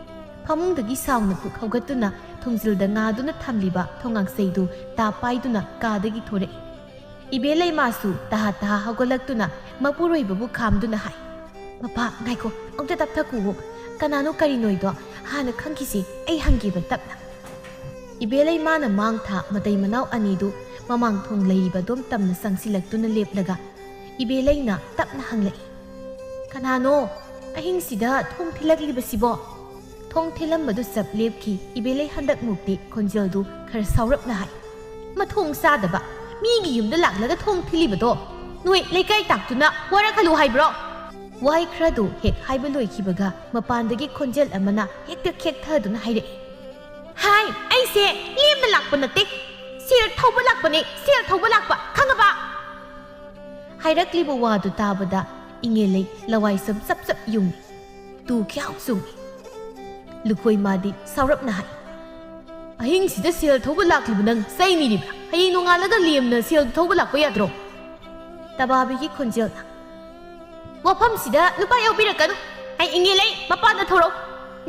ꯐꯃꯨꯡꯗꯒꯤ ꯁꯥꯎꯅ ꯄꯨꯛ ꯍꯧꯒꯠꯇꯨꯅ ꯊꯣꯡꯖꯤꯜꯗ ꯉꯥꯗꯨꯅ ꯊꯝꯂꯤꯕ ꯊꯣꯡꯉꯥꯡꯆꯩꯗꯨ ꯇꯥ ꯄꯥꯏꯗꯨꯅ ꯀꯥꯗꯒꯤ ꯊꯣꯔꯛꯏ ꯏꯕꯦꯂꯩ ꯃꯥꯁꯨ ꯇꯍꯥ ꯍꯧꯒꯠꯂꯛꯇꯨꯅ ꯃꯄꯨꯔꯣꯏꯕꯕꯨ ꯈꯥꯝꯗꯨꯅ ꯍꯥꯏ ꯃꯄꯥ ꯉꯥꯏꯈꯣ ꯑꯝꯇ ꯇꯞꯊꯈꯨꯋꯣ ꯀꯅꯥꯅꯣ ꯀꯔꯤꯅꯣꯏꯗꯣ ꯍꯥꯟꯅ ꯈꯪꯈꯤꯁꯤ ꯑꯩ ꯍꯪꯒꯦꯕ ꯇꯞꯅ ꯏꯕꯦꯂꯩ ꯃꯥꯅ ꯃꯥꯡ ꯊꯥ ꯃꯇꯩ ꯃꯅꯥꯎ ꯑꯅꯤꯗꯨ ꯃꯃꯥꯡꯊꯣꯡ ꯂꯩꯔꯤꯕ ꯑꯗꯨꯝ ꯇꯝꯅ ꯆꯪꯁꯤꯜꯂꯛꯇꯨꯅ ꯂꯦꯞꯂꯒ ꯏꯕꯦꯂꯩꯅ ꯇꯞꯅ ꯍꯪꯂꯛꯏ ꯀꯅꯥꯅꯣ ꯑꯍꯤꯡꯁꯤꯗ ꯊꯣꯡ ꯊꯤꯜꯂꯛꯂꯤꯕꯁꯤꯕꯣ ꯊꯣꯡ ꯊꯤꯜꯂꯝꯕꯗꯨ ꯆꯞ ꯂꯦꯞꯈꯤ ꯏꯕꯦꯂꯩ ꯍꯟꯗꯛꯃꯨꯛꯇꯤ ꯈꯣꯟꯖꯦꯜꯗꯨ ꯈꯔ ꯁꯥꯎꯔꯞꯅ ꯍꯥꯏ ꯃꯊꯣꯡ ꯆꯥꯗꯕ ꯃꯤꯒꯤ ꯌꯨꯝꯗ ꯂꯥꯛꯂꯒ ꯊꯣꯡ ꯊꯤꯜꯂꯤꯕꯗꯣ ꯅꯣꯏ ꯂꯩꯀꯥꯏ ꯇꯥꯛꯇꯨꯅ ꯋꯥꯔꯛꯍꯜꯂꯨ ꯍꯥꯏꯕ꯭ꯔꯣ ꯋꯥꯍꯩ ꯈꯔꯗꯨ ꯍꯦꯛ ꯍꯥꯏꯕ ꯂꯣꯏꯈꯤꯕꯒ ꯃꯄꯥꯟꯗꯒꯤ ꯈꯣꯟꯖꯦꯜ ꯑꯃꯅ ꯍꯦꯛꯇ ꯈꯦꯛꯊꯗꯨꯅ ꯍꯥꯏꯔꯛꯏ ꯍꯥꯏ ꯑꯩꯁꯦ ꯂꯦꯝꯅ ꯂꯥꯛꯄ ꯅꯠꯇꯦ ꯁꯦꯜ ꯊꯧꯕ ꯂꯥꯛꯄꯅꯦ ꯁꯦꯜ ꯊꯧꯕ ꯂꯥꯛꯄ ꯈꯪꯉꯕ ꯍꯥꯏꯔꯛꯂꯤꯕ ꯋꯥꯗꯨ ꯇꯥꯕꯗ ꯏꯉꯦꯂꯩ ꯂꯋꯥꯏꯁꯝ ꯆꯞ ꯌꯨꯡꯏ ꯇꯨ ꯈ꯭ꯌꯥꯎ ꯆꯨꯡꯏ ꯂꯨꯈꯣꯏ ꯃꯥꯗꯤ ꯁꯥꯎꯔꯞꯅ ꯍꯥꯏ ꯑꯍꯤꯡꯁꯤꯗ ꯁꯦꯜ ꯊꯧꯕ ꯂꯥꯛꯂꯤꯕ ꯅꯪ ꯆꯩ ꯅꯤꯔꯤꯕ꯭ꯔꯥ ꯍꯌꯦꯡ ꯅꯣꯡꯉꯥꯜꯂꯒ ꯂꯦꯝꯅ ꯁꯦꯜ ꯊꯧꯕ ꯂꯥꯛꯄ ꯌꯥꯗ꯭ꯔꯣ ꯇꯕꯥꯕꯤꯒꯤ ꯈꯣꯟꯖꯦꯜꯅ ꯋꯥꯐꯝꯁꯤꯗ ꯅꯨꯄꯥ ꯌꯥꯎꯕꯤꯔꯛꯀꯅꯨ ꯑꯩ ꯏꯉꯦꯂꯩ ꯃꯄꯥꯟꯗ ꯊꯧꯔꯛꯎ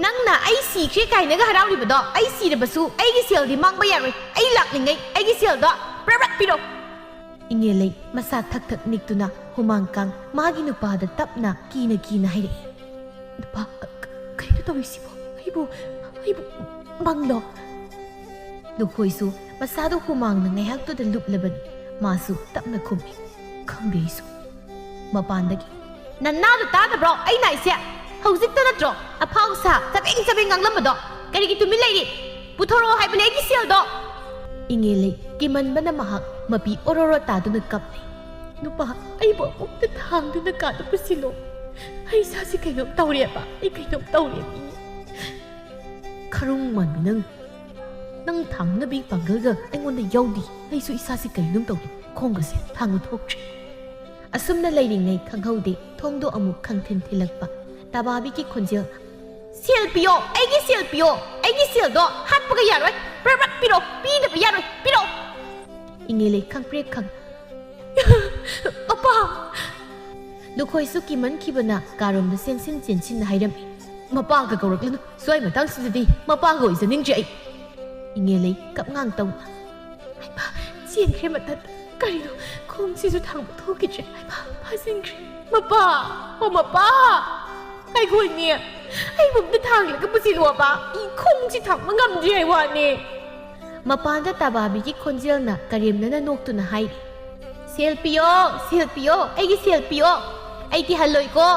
ꯅꯪꯅ ꯑꯩ ꯁꯤꯈ꯭ꯔꯦ ꯀꯥꯏꯅꯒ ꯍꯔꯥꯎꯔꯤꯕꯗꯣ ꯑꯩ ꯁꯤꯔꯕꯁꯨ ꯑꯩꯒꯤ ꯁꯦꯜꯗꯤ ꯃꯥꯡꯕ ꯌꯥꯔꯣꯏ ꯑꯩ ꯂꯥꯛꯂꯤꯉꯩ ꯑꯩꯒꯤ ꯁꯦꯜꯗꯣ ꯄ꯭ꯔꯞ ꯄꯤꯔꯣ ꯏꯉꯦꯂꯩ ꯃꯁꯥ ꯊꯛ ꯅꯤꯛꯇꯨꯅ ꯍꯨꯃꯥꯡ ꯀꯥꯡ ꯃꯥꯒꯤ ꯅꯨꯄꯥꯗ ꯇꯞꯅ ꯀꯤꯅ ꯍꯥꯏꯔꯛꯏ ꯅꯨꯄꯥ ꯀꯩꯅꯣ ꯇꯧꯔꯤꯁꯤꯕꯣ ꯑꯩꯕꯨ ꯃꯪꯂꯣ ꯂꯨꯈꯣꯏꯁꯨ ꯃꯁꯥꯗꯨ ꯍꯨꯃꯥꯡꯅ ꯉꯥꯏꯍꯥꯛꯇꯨꯗ ꯂꯨꯞꯂꯕꯅꯤ ꯃꯥꯁꯨ ꯇꯞꯅ ꯈꯨꯝꯃꯤ ꯈꯪꯗꯦ ꯑꯩꯁꯨ ꯃꯄꯥꯟꯗꯒꯤ ꯅꯅꯥꯗꯨ ꯇꯥꯗꯕ꯭ꯔꯣ ꯑꯩꯅ ꯑꯩꯁꯦ ꯍꯧꯖꯤꯛꯇ ꯅꯠꯇ꯭ꯔꯣ ꯑꯐꯥꯎ ꯁꯥ ꯆꯕꯦꯡ ꯆꯕꯦꯡ ꯉꯥꯡꯂꯝꯕꯗꯣ ꯀꯔꯤꯒꯤ ꯇꯨꯃꯤꯟ ꯂꯩꯔꯤ ꯄꯨꯊꯣꯔꯛꯑꯣ ꯍꯥꯏꯕꯅꯦ ꯑꯩꯒꯤ ꯁꯦꯜꯗꯣ ꯏꯉꯦꯂꯩ ꯀꯤꯃꯟꯕꯅ ꯃꯍꯥꯛ ꯃꯄꯤ ꯑꯣꯔꯣꯔꯣ ꯇꯥꯗꯨꯅ ꯀꯞꯂꯤ ꯅꯨꯄꯥ ꯑꯩꯕꯨ ꯑꯃꯨꯛꯇ ꯊꯥꯡꯗꯨꯅ ꯀꯥꯗ ꯄꯨꯁꯤꯜꯂꯣ ꯑꯩ ꯏꯁꯥꯁꯦ ꯀꯩꯅꯣꯝ ꯇꯧꯔꯦꯕ ꯑꯩ ꯀꯩꯅꯣꯝ ꯇꯧꯔꯦꯕꯤ ꯈꯔꯨꯡ ꯃꯥꯟꯕꯤ ꯅꯪ ꯊꯥꯡꯅꯕꯤ ꯄꯥꯡꯒꯜꯒ ꯑꯩꯉꯣꯟꯗ ꯌꯥꯎꯗꯤ ꯑꯩꯁꯨ ꯏꯁꯥꯁꯦ ꯀꯩꯅꯣꯝ ꯇꯧꯔꯦ ꯈꯣꯡꯒꯁꯦ ꯊꯥꯡꯕ ꯊꯣꯛꯇ꯭ꯔꯦ ꯑꯁꯨꯝꯅ ꯂꯩꯔꯤꯉꯩ ꯈꯪꯍꯧꯗꯦ ꯊꯣꯡꯗꯣ ꯑꯃꯨꯛ ꯈꯪꯊꯤꯟ ꯊꯤꯜꯂꯛꯄ ꯇꯥꯕꯥꯕꯤꯒꯤ ꯈꯣꯟꯖꯦꯜꯅ ꯁꯦꯜ ꯄꯤꯌꯣ ꯑꯩꯒꯤ ꯁꯦꯜ ꯄꯤꯌꯣ ꯑꯩꯒꯤ ꯁꯦꯜꯗꯣ ꯍꯥꯠꯄꯒ ꯌꯥꯔꯣꯏ ꯕ꯭ꯔꯛ ꯕ꯭ꯔꯛ ꯄꯤꯔꯣ ꯄꯤꯗꯕ ꯌꯥꯔꯣꯏ ꯄꯤꯔꯣ ꯏꯉꯦꯂꯩ ꯈꯪꯄ꯭ꯔꯦꯛ ꯈꯪ ꯑꯄꯥ ꯂꯨꯈꯣꯏꯁꯨ ꯀꯤꯃꯟꯈꯤꯕꯅ ꯀꯥꯔꯣꯝꯗ ꯆꯦꯟꯁꯤꯟꯅ ꯍꯥꯏꯔꯝꯃꯤ ꯃꯄꯥꯒ ꯀꯧꯔꯛꯂꯅꯨ ꯁ꯭ꯋꯥꯏ ꯃꯇꯥꯡꯁꯤꯗꯗꯤ ꯃꯄꯥꯒ ꯑꯣꯏꯖꯅꯤꯡꯗ꯭ꯔꯦ ꯑꯩ ꯏꯉꯦꯂꯩ ꯀꯞꯉꯥꯡ ꯇꯧꯅ ꯍꯩꯃꯥ ꯆꯦꯟꯈ꯭ꯔꯦ ꯃꯊꯟꯇ ꯀꯔꯤꯅꯣ ꯈꯣꯡꯁꯤꯁꯨ ꯊꯥꯡꯕ ꯊꯣꯛꯈꯤꯗ꯭ꯔꯦ ꯍꯩꯃꯥ ꯐꯥꯖꯤꯟꯈ꯭ꯔꯦ ꯃꯄꯥ ꯑꯣ ꯃꯄꯥ ꯀꯩꯈꯣꯏꯅꯦ ꯑꯩꯕꯨ ꯑꯝꯇ ꯊꯥꯡꯂꯒ ꯄꯨꯁꯤꯜꯂꯣꯕ ꯏ ꯈꯣꯡꯁꯤ ꯊꯥꯡꯕ ꯉꯝꯗ꯭ꯔꯦ ꯍꯥꯏ ꯋꯥꯅꯦ ꯃꯄꯥꯟꯗ ꯇꯥꯕꯥꯕꯤꯒꯤ ꯈꯣꯟꯖꯦꯜꯅ ꯀꯔꯦꯝꯅꯅ ꯅꯣꯛꯇꯨꯅ ꯍꯥꯏꯔꯤ ꯁꯦꯜ ꯄꯤꯌꯣ ꯑꯩꯒꯤ ꯁꯦꯜ ꯄꯤꯌꯣ ꯑꯩꯗꯤ ꯍꯜꯂꯣꯏꯀꯣ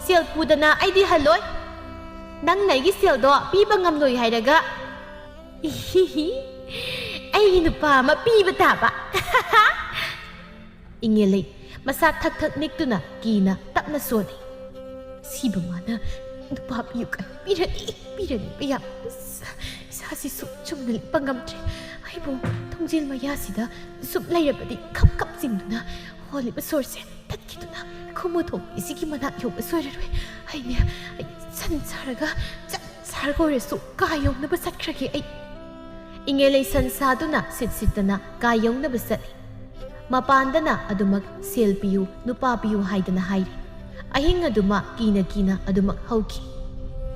ꯁꯦꯜ ꯄꯨꯗꯅ ꯑꯩꯗꯤ ꯍꯜꯂꯣꯏ ꯅꯪꯅ ꯑꯩꯒꯤ ꯁꯦꯜꯗꯣ ꯄꯤꯕ ꯉꯝꯂꯣꯏ ꯍꯥꯏꯔꯒ ꯑꯩꯒꯤ ꯅꯨꯄꯥ ꯑꯃ ꯄꯤꯕ ꯇꯥꯕ ꯏꯉꯦꯂꯩ ꯃꯁꯥ ꯊꯛ ꯊꯛ ꯅꯤꯛꯇꯨꯅ ꯀꯤꯅ ꯇꯞꯅ ꯁꯣꯜꯂꯤ ꯁꯤꯕ ꯃꯥꯅ ꯅꯨꯄꯥ ꯄꯤꯌꯨ ꯄꯤꯔꯅꯤ ꯌꯥꯝ ꯏꯁꯥꯁꯤꯁꯨ ꯆꯨꯝꯅ ꯂꯤꯛꯄ ꯉꯝꯗ꯭ꯔꯦ ꯑꯩꯕꯨ ꯊꯣꯡꯖꯦꯜ ꯃꯌꯥꯁꯤꯗ ꯁꯨꯝ ꯂꯩꯔꯕꯗꯤ ꯈꯞ ꯈꯞ ꯆꯤꯡꯗꯨꯅ ꯍꯣꯜꯂꯤꯕ ꯁꯣꯔꯁꯦ ꯊꯠꯈꯤꯗꯨꯅ ꯈꯨꯃꯨ ꯊꯣꯡꯕꯤꯁꯤꯒꯤ ꯃꯅꯥꯛ ꯌꯧꯕ ꯁꯣꯏꯔꯔꯣꯏ ꯑꯩ ꯁꯟ ꯁꯥꯔꯒ ꯑꯣꯏꯔꯁꯨ ꯀꯥ ꯌꯧꯅꯕ ꯆꯠꯈ꯭ꯔꯒꯦ ꯑꯩ ꯏꯉꯦꯂꯩ ꯁꯟ ꯁꯥꯗꯨꯅ ꯁꯤꯠꯇꯅ ꯀꯥ ꯌꯧꯅꯕ ꯆꯠꯂꯤ ꯃꯄꯥꯟꯗꯅ ꯑꯗꯨꯃꯛ ꯁꯦꯜ ꯄꯤꯌꯨ ꯅꯨꯄꯥ ꯄꯤꯌꯨ ꯍꯥꯏꯗꯅ ꯍꯥꯏꯔꯤ ꯑꯍꯤꯡ ꯑꯗꯨꯃ ꯀꯤꯅ ꯑꯗꯨꯃꯛ ꯍꯧꯈꯤ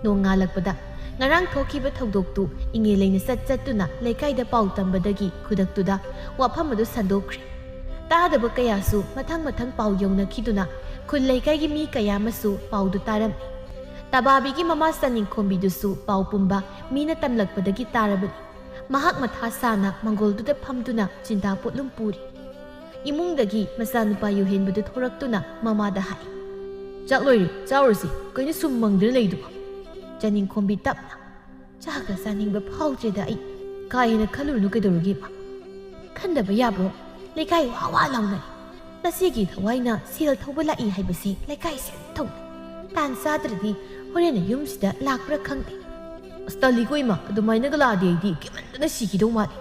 ꯅꯣꯡ ꯉꯥꯜꯂꯛꯄꯗ ꯉꯔꯥꯡ ꯊꯣꯛꯈꯤꯕ ꯊꯧꯗꯣꯛꯇꯨ ꯏꯉꯦꯂꯩꯅ ꯆꯠꯇꯨꯅ ꯂꯩꯀꯥꯏꯗ ꯄꯥꯎ ꯇꯝꯕꯗꯒꯤ ꯈꯨꯗꯛꯇꯨꯗ ꯋꯥꯐꯝ ꯑꯗꯨ ꯁꯟꯗꯣꯛꯈ꯭ꯔꯦ ꯇꯥꯗꯕ ꯀꯌꯥꯁꯨ ꯃꯊꯪ ꯄꯥꯎ ꯌꯧꯅꯈꯤꯗꯨꯅ ꯈꯨꯜ ꯂꯩꯀꯥꯏꯒꯤ ꯃꯤ ꯀꯌꯥ ꯑꯃꯁꯨ ꯄꯥꯎꯗꯨ ꯇꯥꯔꯝꯃꯤ ꯇꯥꯕꯥꯕꯤꯒꯤ ꯃꯃꯥ ꯆꯅꯤꯡꯈꯣꯝꯕꯤꯗꯨꯁꯨ ꯄꯥꯎ ꯄꯨꯝꯕ ꯃꯤꯅ ꯇꯝꯂꯛꯄꯗꯒꯤ ꯇꯥꯔꯕꯅꯤ ꯃꯍꯥꯛ ꯃꯊꯥ ꯁꯥꯅ ꯃꯪꯒꯣꯜꯗꯨꯗ ꯐꯝꯗꯨꯅ ꯆꯤꯟꯇꯥ ꯄꯣꯠꯂꯨꯝ ꯄꯨꯔꯤ ꯏꯃꯨꯡꯗꯒꯤ ꯃꯆꯥꯅꯨꯄꯥ ꯌꯨꯍꯦꯟꯕꯗꯨ ꯊꯣꯔꯛꯇꯨꯅ ꯃꯃꯥꯗ ꯍꯥꯏ ꯆꯥꯛ ꯂꯣꯏꯔꯦ ꯆꯥꯎꯔꯁꯤ ꯀꯩꯅꯣ ꯁꯨꯝ ꯃꯪꯗꯨꯅ ꯂꯩꯗꯨꯕ ꯆꯅꯤꯡꯈꯣꯝꯕꯤ ꯇꯞꯅ ꯆꯥꯒ ꯆꯥꯅꯤꯡꯕ ꯐꯥꯎꯗ꯭ꯔꯦꯗ ꯑꯩ ꯀꯥ ꯍꯦꯟꯅ ꯈꯜꯂꯨꯔꯅꯨ ꯀꯩꯗꯧꯔꯒꯦ ꯈꯟꯗꯕ ꯌꯥꯕ꯭ꯔꯣ ꯂꯩꯀꯥꯏ ꯋꯥ ꯂꯥꯎꯅꯔꯤ ꯅꯆꯦꯒꯤ ꯊꯋꯥꯏꯅ ꯁꯦꯜ ꯊꯧꯕ ꯂꯥꯛꯏ ꯍꯥꯏꯕꯁꯤ ꯂꯩꯀꯥꯏ ꯁꯦꯜ ꯊꯧꯅ ꯇꯥꯟ ꯆꯥꯗ꯭ꯔꯗꯤ ꯍꯣꯔꯦꯟ ꯌꯨꯝꯁꯤꯗ ꯂꯥꯛꯄ꯭ꯔꯥ ꯈꯪꯗꯦ ꯑꯁ ꯇꯜꯂꯤꯀꯣ ꯏꯃꯥ ꯑꯗꯨꯃꯥꯏꯅꯒ ꯂꯥꯛꯑꯗꯤ ꯑꯩꯗꯤ ꯀꯤꯃꯟꯗꯅ ꯁꯤꯈꯤꯗꯧ ꯃꯥꯜꯂꯤ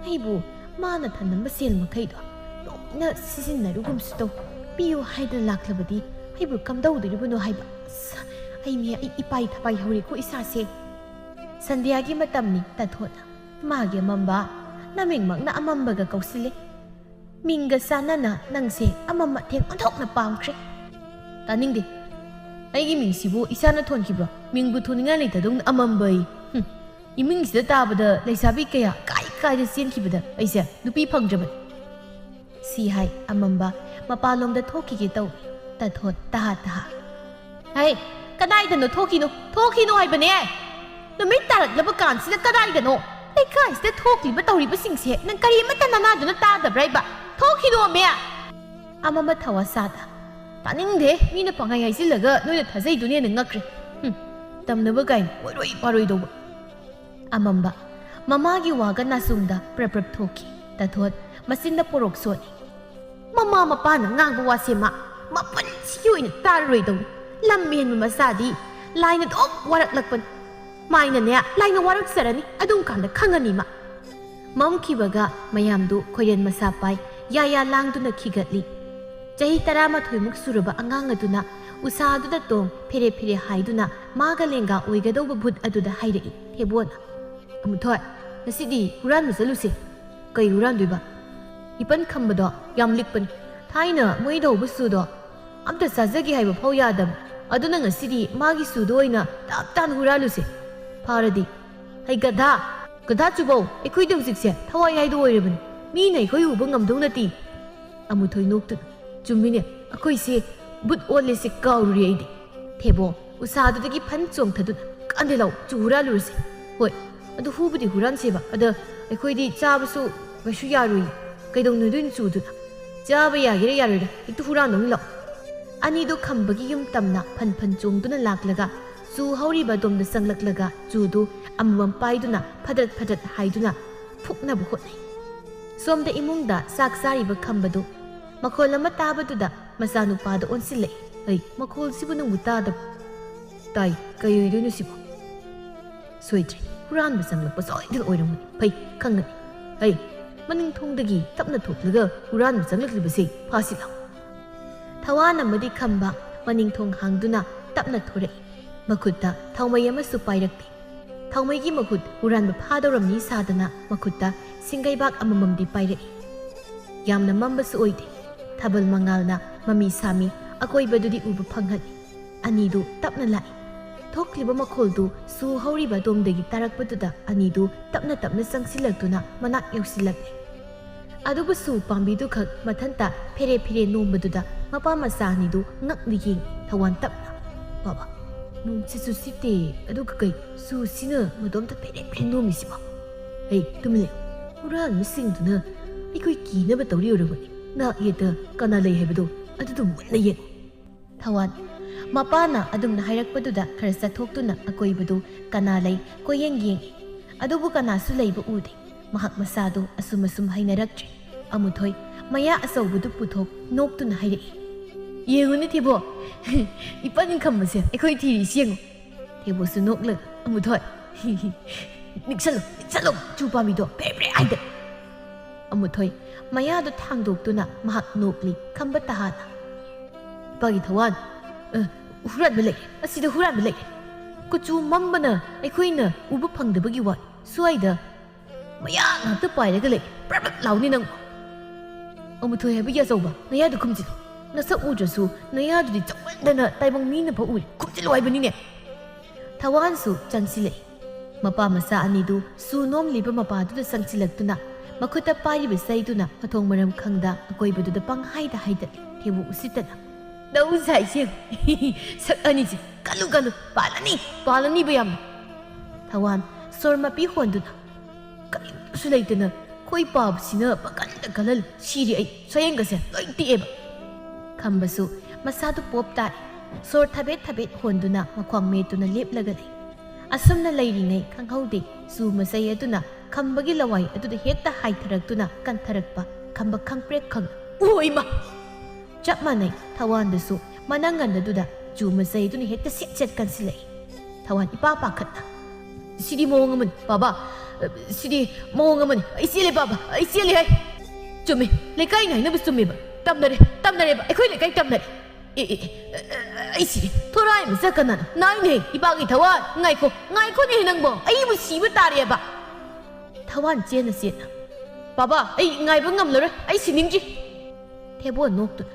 ꯑꯩꯕꯨ ꯃꯥꯅ ꯊꯅꯝꯕ ꯁꯦꯜ ꯃꯈꯩꯗꯣ ꯂꯣꯏꯅ ꯁꯤꯖꯤꯟꯅꯔꯨꯒꯨꯝꯁꯨ ꯇꯧ ꯄꯤꯌꯨ ꯍꯥꯏꯗꯅ ꯂꯥꯛꯂꯕꯗꯤ ꯑꯩꯕꯨ ꯀꯝꯗꯧꯗꯣꯔꯤꯕꯅꯣ ꯍꯥꯏꯕ ꯑꯁ ꯑꯩ ꯏꯄꯥꯏ ꯊꯄꯥꯏ ꯍꯧꯔꯦꯀꯣ ꯏꯁꯥꯁꯦ ꯁꯟꯙ꯭ꯌꯥꯒꯤ ꯃꯇꯝꯅꯤ ꯇꯥꯊꯣꯠꯅ ꯃꯥꯒꯤ ꯑꯃꯝꯕ ꯅꯃꯤꯡꯃꯛꯅ ꯑꯃꯝꯕꯒ ꯀꯧꯁꯤꯜꯂꯦ ꯃꯤꯡꯒ ꯆꯥꯟꯅꯅ ꯅꯪꯁꯦ ꯑꯃꯝ ꯑꯊꯦꯡ ꯑꯣꯟꯊꯣꯛꯅ ꯄꯥꯝꯈ꯭ꯔꯦ ꯇꯥꯅꯤꯡꯗꯦ ꯑꯩꯒꯤ ꯃꯤꯡꯁꯤꯕꯨ ꯏꯁꯥꯅ ꯊꯣꯟꯈꯤꯕ꯭ꯔꯣ ꯃꯤꯡꯕꯨ ꯊꯣꯟꯅꯤꯡꯉꯥꯏ ꯂꯩꯇꯗꯧꯅ ꯑꯃꯝꯕꯩ ꯏꯃꯤꯡꯁꯤꯗ ꯇꯥꯕꯗ ꯂꯩꯁꯥꯕꯤ ꯀꯌꯥ ꯀꯥꯏꯗ ꯆꯦꯟꯈꯤꯕꯗ ꯑꯩꯁꯦ ꯅꯨꯄꯤ ꯐꯪꯗ꯭ꯔꯕꯅꯤ ꯁꯤ ꯍꯥꯏ ꯑꯃꯝꯕ ꯃꯄꯥꯟꯂꯣꯝꯗ ꯊꯣꯛꯈꯤꯒꯦ ꯇꯧ ꯇꯥꯊꯣꯠ ꯇꯍꯥ ꯍꯩ ꯀꯗꯥꯏꯗꯅꯣ ꯊꯣꯛꯈꯤꯅꯣ ꯍꯥꯏꯕꯅꯦ ꯅꯨꯃꯤꯠ ꯇꯥꯔꯛꯂꯕ ꯀꯥꯟꯁꯤꯗ ꯀꯗꯥꯏꯗꯅꯣ ꯂꯩꯀꯥꯏꯁꯤꯗ ꯊꯣꯛꯂꯤꯕ ꯇꯧꯔꯤꯕꯁꯤꯡꯁꯦ ꯅꯪ ꯀꯔꯤꯃꯠꯇ ꯅꯅꯥꯗꯨꯅ ꯇꯥꯗꯕ꯭ꯔꯥ ꯏꯕ ꯊꯣꯛꯈꯤꯅꯣꯃꯦ ꯑꯃꯝꯕ ꯊꯋꯥꯁꯥꯗ ꯇꯥꯅꯤꯡꯗꯦ ꯃꯤꯅ ꯄꯪꯍꯥꯏ ꯍꯥꯏꯖꯤꯜꯂꯒ ꯅꯣꯏꯅ ꯊꯥꯖꯩꯗꯨꯅꯦꯅ ꯉꯛꯈ꯭ꯔꯦ ꯇꯝꯅꯕ ꯀꯥꯏꯅ ꯑꯣꯏꯔꯣꯏ ꯄꯥꯔꯣꯏꯗꯧꯕ ꯑꯃꯝꯕ ꯃꯃꯥꯒꯤ ꯋꯥꯒ ꯅꯥꯆꯨꯡꯗ ꯄ꯭ꯔꯞ ꯊꯣꯛꯈꯤ ꯇꯥꯊꯣꯠ ꯃꯆꯤꯟꯗ ꯄꯣꯔꯣꯛ ꯁꯣꯠꯂꯤ ꯃꯃꯥ ꯃꯄꯥꯅ ꯉꯥꯡꯕ ꯋꯥꯁꯦ ꯃꯄꯨꯟꯁꯤꯒꯤ ꯑꯣꯏꯅ ꯇꯥꯔꯔꯣꯏꯗꯧꯅꯤ ꯂꯝ ꯍꯦꯟꯕ ꯃꯆꯥꯗꯤ ꯂꯥꯏꯅ ꯑꯗꯨꯝ ꯋꯥꯔꯛꯂꯛꯄꯅꯤ ꯃꯥꯏꯅꯅꯦ ꯂꯥꯏꯅ ꯋꯥꯔꯛꯆꯔꯅꯤ ꯑꯗꯨꯝ ꯀꯥꯟꯗ ꯈꯪꯉꯅꯤ ꯃꯝꯈꯤꯕꯒ ꯃꯌꯥꯝꯗꯨ ꯈꯣꯏꯔꯦꯟ ꯃꯁꯥ ꯄꯥꯏ ꯌꯥ ꯂꯥꯡꯗꯨꯅ ꯈꯤꯒꯠꯂꯤ ꯆꯍꯤ 11 ꯁꯨꯔꯕ ꯑꯉꯥꯡ ꯑꯗꯨꯅ ꯎꯁꯥꯗꯨꯗ ꯇꯣꯡ ꯐꯦꯔꯦ ꯍꯥꯏꯗꯨꯅ ꯃꯥꯒ ꯂꯦꯡꯒꯥ ꯑꯣꯏꯒꯗꯧꯕ ꯚꯨꯠ ꯑꯗꯨꯗ ꯍꯥꯏꯔꯛꯏ ꯊꯦꯕꯣꯅ ꯑꯃꯨꯊꯣꯏ ꯉꯁꯤꯗꯤ ꯍꯨꯔꯥꯟꯕ ꯆꯠꯂꯨꯁꯦ ꯀꯩ ꯍꯨꯔꯥꯟꯗꯣꯏꯕ ꯏꯄꯟ ꯈꯝꯕꯗꯣ ꯌꯥꯝ ꯂꯤꯛꯄꯅꯤ ꯊꯥꯏꯅ ꯃꯣꯏꯗꯧꯕ ꯁꯨꯗꯣ ꯑꯝꯇ ꯆꯥꯖꯒꯦ ꯍꯥꯏꯕ ꯐꯥꯎ ꯌꯥꯗꯕ ꯑꯗꯨꯅ ꯉꯁꯤꯗꯤ ꯃꯥꯒꯤ ꯁꯨꯗꯣ ꯑꯣꯏꯅ ꯇꯞ ꯇꯥꯅ ꯍꯨꯔꯥꯜꯂꯨꯁꯦ ꯐꯥꯔꯗꯤ ꯍꯩ ꯒꯙꯥ ꯆꯨꯕꯧ ꯑꯩꯈꯣꯏꯗ ꯍꯧꯖꯤꯛꯁꯦ ꯊꯋꯥꯏ ꯍꯥꯏꯗꯣ ꯑꯣꯏꯔꯕꯅꯤ ꯃꯤꯅ ꯑꯩꯈꯣꯏ ꯎꯕ ꯉꯝꯗꯧ ꯅꯠꯇꯦ ꯑꯃꯨꯊꯣꯏ ꯅꯣꯛꯇꯨꯅ ꯆꯨꯝꯃꯤꯅꯦ ꯑꯩꯈꯣꯏꯁꯦ ꯕꯨꯠ ꯑꯣꯜꯂꯦꯁꯦ ꯀꯥꯎꯔꯨꯔꯦ ꯑꯩꯗꯤ ꯊꯦꯕꯣ ꯎꯁꯥꯗꯨꯗꯒꯤ ꯐꯟ ꯆꯣꯡꯊꯗꯨꯅ ꯀꯥꯟꯗꯦ ꯂꯥꯎ ꯆꯨ ꯍꯨꯔꯥꯜꯂꯨꯔꯁꯦ ꯍꯣꯏ ꯑꯗꯨ ꯍꯨꯕꯨꯗꯤ ꯍꯨꯔꯥꯟꯁꯦꯕ ꯑꯗ ꯑꯩꯈꯣꯏꯗꯤ ꯆꯥꯕꯁꯨ ꯀꯩꯁꯨ ꯌꯥꯔꯣꯏ ꯀꯩꯗꯧꯅꯗꯣꯏꯅꯣ ꯆꯨꯗꯨꯅ ꯆꯥꯕ ꯌꯥꯒꯦꯔꯥ ꯌꯥꯔꯣꯏꯔꯥ ꯍꯦꯛꯇ ꯍꯨꯔꯥꯟꯗꯧꯅꯤ ꯂꯥꯛꯑꯣ ꯑꯅꯤꯗꯨ ꯈꯝꯕꯒꯤ ꯌꯨꯝ ꯇꯝꯅ ꯐꯟ ꯐꯟ ꯆꯣꯡꯗꯨꯅ ꯂꯥꯛꯂꯒ ꯆꯨ ꯍꯧꯔꯤꯕ ꯑꯗꯣꯝꯗ ꯆꯪꯂꯛꯂꯒ ꯆꯨꯗꯨ ꯑꯃꯃꯝ ꯄꯥꯏꯗꯨꯅ ꯐꯗꯠ ꯐꯗꯠ ꯍꯥꯏꯗꯨꯅ ꯐꯨꯛꯅꯕ ꯍꯣꯠꯅꯩ ꯁꯣꯝꯗ ꯏꯃꯨꯡꯗ ꯆꯥꯛ ꯆꯥꯔꯤꯕ ꯈꯝꯕꯗꯨ ꯃꯈꯣꯜ ꯑꯃ ꯇꯥꯕꯗꯨꯗ ꯃꯆꯥꯅꯨꯄꯥꯗ ꯑꯣꯟꯁꯤꯜꯂꯛꯏ ꯑꯩ ꯃꯈꯣꯜꯁꯤꯕꯨ ꯅꯪꯕꯨ ꯇꯥꯗꯕ ꯇꯥꯏ ꯀꯩ ꯑꯣꯏꯗꯣꯏꯅꯣ ꯁꯤꯕꯨ ꯁꯣꯏꯗ꯭ꯔꯦ ꯍꯨꯔꯥꯟꯕ ꯆꯪꯂꯛꯄ ꯁꯣꯏꯗꯅ ꯑꯣꯏꯔꯝꯒꯅꯤ ꯐꯩ ꯈꯪꯒꯅꯤ ꯑꯩ ꯃꯅꯤꯡ ꯊꯣꯡꯗꯒꯤ ꯇꯞꯅ ꯊꯣꯛꯂꯒ ꯍꯨꯔꯥꯟꯕ ꯆꯪꯂꯛꯂꯤꯕꯁꯦ ꯐꯥꯁꯤ ꯂꯥꯎ ꯊꯋꯥꯟ ꯑꯃꯗꯤ ꯈꯝꯕ ꯃꯅꯤꯡ ꯊꯣꯡ ꯍꯥꯡꯗꯨꯅ ꯇꯞꯅ ꯊꯣꯔꯛꯏ ꯃꯈꯨꯠꯇ ꯊꯥꯎꯃꯩ ꯑꯃꯁꯨ ꯄꯥꯏꯔꯛꯇꯦ ꯊꯥꯎꯃꯩꯒꯤ ꯃꯍꯨꯠ ꯍꯨꯔꯥꯟꯕ ꯐꯥꯗꯧꯔꯝꯅꯤ ꯁꯥꯗꯅ ꯃꯈꯨꯠꯇ ꯁꯤꯡꯒꯩꯕꯥꯛ ꯑꯃꯃꯝꯗꯤ ꯄꯥꯏꯔꯛꯏ ꯌꯥꯝꯅ ꯃꯝꯕꯁꯨ ꯑꯣꯏꯗꯦ ꯊꯥꯕꯜ ꯃꯉꯥꯜꯅ ꯃꯃꯤ ꯁꯥꯃꯤ ꯑꯀꯣꯏꯕꯗꯨꯗꯤ ꯎꯕ ꯐꯪꯍꯜꯂꯤ ꯑꯅꯤꯗꯨ ꯇꯞꯅ ꯂꯥꯛꯏ ꯊꯣꯛꯂꯤꯕ ꯃꯈꯣꯜꯗꯨ ꯁꯨ ꯍꯧꯔꯤꯕ ꯑꯗꯣꯝꯗꯒꯤ ꯇꯥꯔꯛꯄꯗꯨꯗ ꯑꯅꯤꯗꯨ ꯇꯞꯅ ꯇꯞꯅ ꯆꯪꯁꯤꯜꯂꯛꯇꯨꯅ ꯃꯅꯥꯛ ꯌꯧꯁꯤꯜꯂꯛꯂꯦ ꯑꯗꯨꯕꯨ ꯁꯨ ꯄꯥꯝꯕꯤꯗꯨꯈꯛ ꯃꯊꯟꯇ ꯐꯦꯔꯦ ꯐꯦꯔꯦ ꯅꯣꯝꯕꯗꯨꯗ ꯃꯄꯥ ꯃꯆꯥ ꯑꯅꯤꯗꯨ ꯉꯛꯅ ꯌꯦꯡꯉꯤ ꯊꯋꯥꯟ ꯇꯞꯅ ꯕꯥꯕꯥ ꯅꯣꯡꯁꯤꯁꯨ ꯁꯤꯠꯇꯦ ꯑꯗꯨꯒ ꯀꯩ ꯁꯨꯁꯤꯅ ꯃꯗꯣꯝꯇ ꯐꯦꯔꯦ ꯐꯦꯔꯦ ꯅꯣꯝꯃꯤꯁꯤꯕꯣ ꯑꯩ ꯇꯨꯃꯤꯟ ꯂꯩꯌꯨ ꯍꯨꯔꯥꯟꯕꯁꯤꯡꯗꯨꯅ ꯑꯩꯈꯣꯏ ꯀꯤꯅꯕ ꯇꯧꯔꯤ ꯑꯣꯏꯔꯝꯒꯅꯤ ꯅꯥꯛ ꯌꯦꯠꯇ ꯀꯅꯥ ꯂꯩ ꯍꯥꯏꯕꯗꯣ ꯑꯗꯨꯗꯣ ꯃꯨꯟꯅ ꯌꯦꯡꯉꯨ ꯊꯋꯥꯟ ꯃꯄꯥꯅ ꯑꯗꯨꯝꯅ ꯍꯥꯏꯔꯛꯄꯗꯨꯗ ꯈꯔ ꯆꯠꯊꯣꯛꯇꯨꯅ ꯑꯀꯣꯏꯕꯗꯨ ꯀꯅꯥ ꯂꯩ ꯀꯣꯌꯦꯡ ꯌꯦꯡꯉꯤ ꯑꯗꯨꯕꯨ ꯀꯅꯥꯁꯨ ꯂꯩꯕ ꯎꯗꯦ ꯃꯍꯥꯛ ꯃꯁꯥꯗꯨ ꯑꯁꯨꯝ ꯑꯁꯨꯝ ꯍꯩꯅꯔꯛꯇ꯭ꯔꯦ ꯑꯃꯨꯊꯣꯏ ꯃꯌꯥ ꯑꯆꯧꯕꯗꯨ ꯄꯨꯊꯣꯛ ꯅꯣꯛꯇꯨꯅ ꯍꯥꯏꯔꯛꯏ ꯌꯦꯡꯉꯨꯅꯦ ꯊꯦꯕꯣ ꯏꯄꯟ ꯈꯝꯕꯁꯦ ꯑꯩꯈꯣꯏ ꯊꯤꯔꯤꯁꯤ ꯌꯦꯡꯉꯨ ꯊꯦꯕꯣꯁꯨ ꯅꯣꯛꯂꯒ ꯑꯃꯨꯊꯣꯏ ꯅꯤꯛꯁꯜꯂꯨ ꯆꯨ ꯄꯥꯝꯕꯤꯗꯣ ꯐꯦ ꯐꯦ ꯍꯥꯏꯗ ꯑꯃꯨꯊꯣꯏ ꯃꯌꯥꯗꯨ ꯊꯥꯡꯗꯣꯛꯇꯨꯅ ꯃꯍꯥꯛ ꯅꯣꯛꯂꯤ ꯈꯝꯕ ꯇꯍꯥꯅ ꯏꯄꯥꯒꯤ ꯊꯋꯥꯟ ꯍꯨꯔꯥꯟꯕ ꯂꯩ ꯑꯁꯤꯗ ꯍꯨꯔꯥꯟꯕ ꯂꯩ ꯀꯨꯆꯨ ꯃꯝꯕꯅ ꯑꯩꯈꯣꯏꯅ ꯎꯕ ꯐꯪꯗꯕꯒꯤ ꯋꯥ ꯁ꯭ꯋꯥꯏꯗ ꯃꯌꯥ ꯉꯥꯛꯇ ꯄꯥꯏꯔꯒ ꯂꯩ ꯄ꯭ꯔꯞ ꯂꯥꯎꯅꯤ ꯅꯪ ꯑꯃꯨꯊꯣꯏ ꯍꯥꯏꯕꯒꯤ ꯑꯆꯧꯕ ꯅꯌꯥꯗꯨ ꯈꯨꯝꯖꯤꯜꯂꯨ ꯅꯁꯛ ꯎꯗ꯭ꯔꯁꯨ ꯅꯌꯥꯗꯨꯗꯤ ꯆꯥꯎꯃꯟꯗꯅ ꯇꯥꯏꯕꯪ ꯃꯤꯅ ꯐꯥꯎ ꯎꯔꯤ ꯈꯨꯝꯖꯤꯜꯂꯨ ꯍꯥꯏꯕꯅꯤꯅꯦ ꯊꯋꯥꯟꯁꯨ ꯆꯪꯁꯤꯜꯂꯛꯏ ꯃꯄꯥ ꯃꯆꯥ ꯑꯅꯤꯗꯨ ꯁꯨ ꯅꯣꯝꯂꯤꯕ ꯃꯄꯥꯗꯨꯗ ꯆꯪꯁꯤꯜꯂꯛꯇꯨꯅ ꯃꯈꯨꯠꯇ ꯄꯥꯏꯔꯤꯕ ꯆꯩꯗꯨꯅ ꯃꯊꯣꯡ ꯃꯔꯝ ꯈꯪꯗ ꯑꯀꯣꯏꯕꯗꯨꯗ ꯄꯪꯍꯥꯏꯗ ꯍꯥꯏꯗꯠꯂꯤ ꯊꯦꯕꯨ ꯎꯁꯤꯠꯇꯅ ꯅꯧ ꯁꯥꯏꯁꯦ ꯁꯛ ꯑꯅꯤꯁꯦ ꯀꯜꯂꯨ ꯄꯥꯜꯂꯅꯤꯕ ꯌꯥꯝꯅ ꯊꯋꯥꯟ ꯁꯣꯔ ꯃꯄꯤ ꯍꯣꯟꯗꯨꯅ ꯀꯔꯤꯝꯇꯁꯨ ꯂꯩꯇꯅ ꯈꯣꯏ ꯄꯥꯕꯁꯤꯅ ꯄꯪꯀꯟꯗ ꯀꯜꯍꯜ ꯁꯤꯔꯤ ꯑꯩ ꯁꯌꯦꯡꯒꯁꯦ ꯂꯣꯏ ꯇꯦꯛꯑꯦꯕ ꯈꯝꯕꯁꯨ ꯃꯁꯥꯗꯨ ꯄꯣꯞ ꯇꯥꯔꯦ ꯁꯣꯔ ꯊꯕꯦꯠ ꯊꯕꯦꯠ ꯍꯣꯟꯗꯨꯅ ꯃꯈ꯭ꯋꯥꯡ ꯃꯦꯠꯇꯨꯅ ꯂꯦꯞꯂꯒ ꯂꯩ ꯑꯁꯨꯝꯅ ꯂꯩꯔꯤꯉꯩ ꯈꯪꯍꯧꯗꯦ ꯆꯨ ꯃꯆꯩ ꯑꯗꯨꯅ ꯈꯝꯕꯒꯤ ꯂꯋꯥꯏ ꯑꯗꯨꯗ ꯍꯦꯛꯇ ꯍꯥꯏꯊꯔꯛꯇꯨꯅ ꯀꯟꯊꯔꯛꯄ ꯈꯝꯕ ꯈꯪꯄ꯭ꯔꯦꯛ ꯈꯪꯅ ꯑꯣꯏꯃ ꯆꯞ ꯃꯥꯟꯅꯩ ꯊꯋꯥꯟꯗꯁꯨ ꯃꯅꯪꯒꯟ ꯑꯗꯨꯗ ꯆꯨ ꯃꯆꯩꯗꯨꯅ ꯍꯦꯛꯇ ꯁꯦꯠ ꯁꯦꯠ ꯀꯟꯁꯤꯜꯂꯛꯏ ꯊꯋꯥꯟ ꯏꯄꯥ ꯄꯥꯈꯠꯅ ꯁꯤꯗꯤ ꯃꯑꯣꯡ ꯑꯃꯅꯤ ꯕꯥꯕꯥ ꯁꯤꯗꯤ ꯃꯑꯣꯡ ꯑꯃꯅꯤ ꯑꯩ ꯆꯦꯜꯂꯦ ꯕꯥꯕꯥ ꯑꯩ ꯆꯦꯜꯂꯦ ꯍꯥꯏ ꯆꯨꯝꯃꯦ ꯂꯩꯀꯥꯏ ꯉꯥꯏꯅꯕ ꯆꯨꯝꯃꯦꯕ ꯇꯝꯅꯔꯦꯕ ꯑꯩꯈꯣꯏ ꯂꯩꯀꯥꯏ ꯇꯝꯅꯔꯦ ꯑꯩ ꯁꯤꯔꯦ ꯊꯣꯔꯥꯏ ꯃꯆꯥ ꯀꯅꯥꯅ ꯅꯥꯏꯅꯦ ꯏꯄꯥꯒꯤ ꯊꯋꯥꯟ ꯉꯥꯏꯈꯣꯅꯦ ꯅꯪꯕꯣ ꯑꯩꯕꯨ ꯁꯤꯕ ꯇꯥꯔꯦꯕ ꯊꯋꯥꯟ ꯆꯦꯟꯅ ꯕꯥꯕꯥ ꯑꯩ ꯉꯥꯏꯕ ꯉꯝꯂꯔꯣꯏ ꯑꯩ ꯁꯤꯅꯤꯡꯗ꯭ꯔꯤ ꯊꯦꯕꯣ ꯅꯣꯛꯇꯨꯅ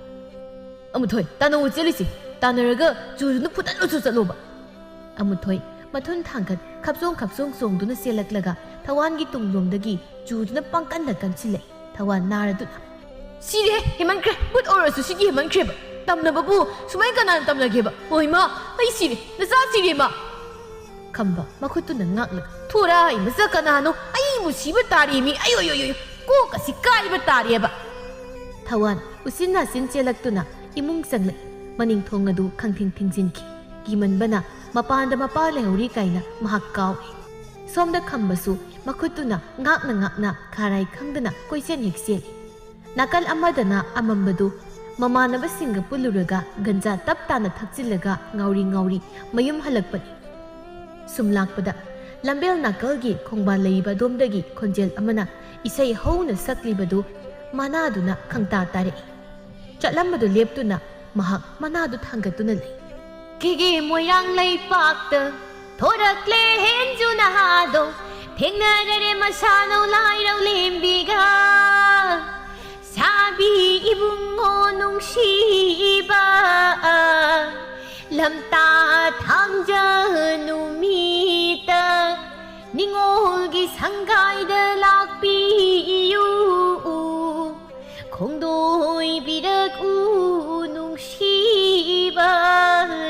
ꯑꯃꯨꯊꯣꯏ ꯇꯥꯟꯅꯧ ꯆꯦꯜꯂꯤꯁꯤ ꯇꯥꯟꯅꯔꯒ ꯆꯨꯗꯨꯅ ꯐꯨꯗꯠꯂꯨꯁꯨ ꯆꯠꯂꯣꯕ ꯑꯃꯨꯊꯣꯏ ꯃꯊꯨꯟ ꯊꯥꯡꯒꯠ ꯈꯞꯆꯣꯡ ꯆꯣꯡꯗꯨꯅ ꯆꯦꯜꯂꯛꯂꯒ ꯊꯋꯥꯟꯒꯤ ꯇꯨꯡꯂꯣꯝꯗꯒꯤ ꯆꯨꯗꯨꯅ ꯄꯪꯀꯟꯗ ꯀꯟꯁꯤꯜꯂꯛꯏ ꯊꯋꯥꯟ ꯅꯥꯔꯗꯨꯅ ꯁꯤꯔꯦ ꯍꯦꯃꯟꯈ꯭ꯔꯦ ꯕꯨꯠ ꯑꯣꯏꯔꯁꯨ ꯁꯤꯗꯤ ꯍꯦꯃꯟꯈ꯭ꯔꯦꯕ ꯇꯝꯅꯕꯕꯨ ꯁꯨꯃꯥꯏꯅ ꯀꯅꯥꯅ ꯇꯝꯅꯒꯦꯕ ꯍꯣꯏꯃ ꯑꯩ ꯁꯤꯔꯦ ꯅꯆꯥ ꯁꯤꯔꯦꯃ ꯈꯝꯕ ꯃꯈꯨꯠꯇꯨꯅ ꯉꯥꯛꯂꯒ ꯊꯣꯔꯥꯏ ꯃꯆꯥ ꯀꯅꯥꯅꯣ ꯑꯩꯕꯨ ꯁꯤꯕ ꯇꯥꯔꯦꯃꯤ ꯑꯌꯣ ꯀꯣꯛꯀꯁꯤ ꯀꯥꯏꯕ ꯇꯥꯔꯦꯕ ꯊꯋꯥꯟ ꯎꯆꯤꯟ ꯅꯥꯆꯤꯟ ꯆꯦꯜꯂꯛꯇꯨꯅ ꯏꯃꯨꯡ ꯆꯪꯂꯛꯏ ꯃꯅꯤꯡ ꯊꯣꯡ ꯑꯗꯨ ꯈꯪꯊꯤꯡ ꯊꯤꯡꯖꯤꯟꯈꯤ ꯀꯤꯃꯟꯕꯅ ꯃꯄꯥꯟꯗ ꯃꯄꯥ ꯂꯩꯍꯧꯔꯤ ꯀꯥꯏꯅ ꯃꯍꯥꯛ ꯀꯥꯎꯏ ꯁꯣꯝꯗ ꯈꯝꯕꯁꯨ ꯃꯈꯨꯠꯇꯨꯅ ꯉꯥꯛꯅ ꯈꯥꯔꯥꯏ ꯈꯪꯗꯅ ꯀꯣꯏꯆꯦꯟ ꯍꯦꯛ ꯆꯦꯜꯂꯤ ꯅꯥꯀꯜ ꯑꯃꯗꯅ ꯑꯃꯝꯕꯗꯨ ꯃꯃꯥꯟꯅꯕꯁꯤꯡꯒ ꯄꯨꯜꯂꯨꯔꯒ ꯒꯟꯖꯥ ꯇꯞ ꯇꯥꯅ ꯊꯛꯆꯤꯜꯂꯒ ꯉꯥꯎꯔꯤ ꯃꯌꯨꯝ ꯍꯜꯂꯛꯄꯅꯤ ꯁꯨꯝ ꯂꯥꯛꯄꯗ ꯂꯝꯕꯦꯜ ꯅꯥꯀꯜꯒꯤ ꯈꯣꯡꯕꯥꯟ ꯂꯩꯔꯤꯕ ꯑꯗꯣꯝꯗꯒꯤ ꯈꯣꯟꯖꯦꯜ ꯑꯃꯅ ꯏꯁꯩ ꯍꯧꯅ ꯁꯛꯂꯤꯕꯗꯨ ꯃꯅꯥꯗꯨꯅ ꯈꯪꯇꯥ ꯇꯥꯔꯛꯏ ꯆꯠꯂꯝꯕꯗꯨ ꯂꯦꯞꯇꯨꯅ ꯃꯍꯥꯛ ꯃꯅꯥꯗꯨ ꯊꯥꯡꯒꯠꯇꯨꯅ ꯂꯩ ꯀꯦꯒꯦ ꯃꯣꯏꯔꯥꯡ ꯂꯩꯄꯥꯛꯇ ꯊꯣꯔꯛꯂꯦ ꯍꯦꯟꯖꯨ ꯅꯍꯥꯗꯣ ꯊꯦꯡꯅꯔꯦ ꯃꯁꯥꯅꯧ ꯂꯥꯏꯔꯧ ꯂꯦꯝꯕꯤꯒ ꯁꯥꯕꯤ 이붕어 농시바 lamta thangja numita 닝올기 상가이드 락비유 공도이 비륵 우농시바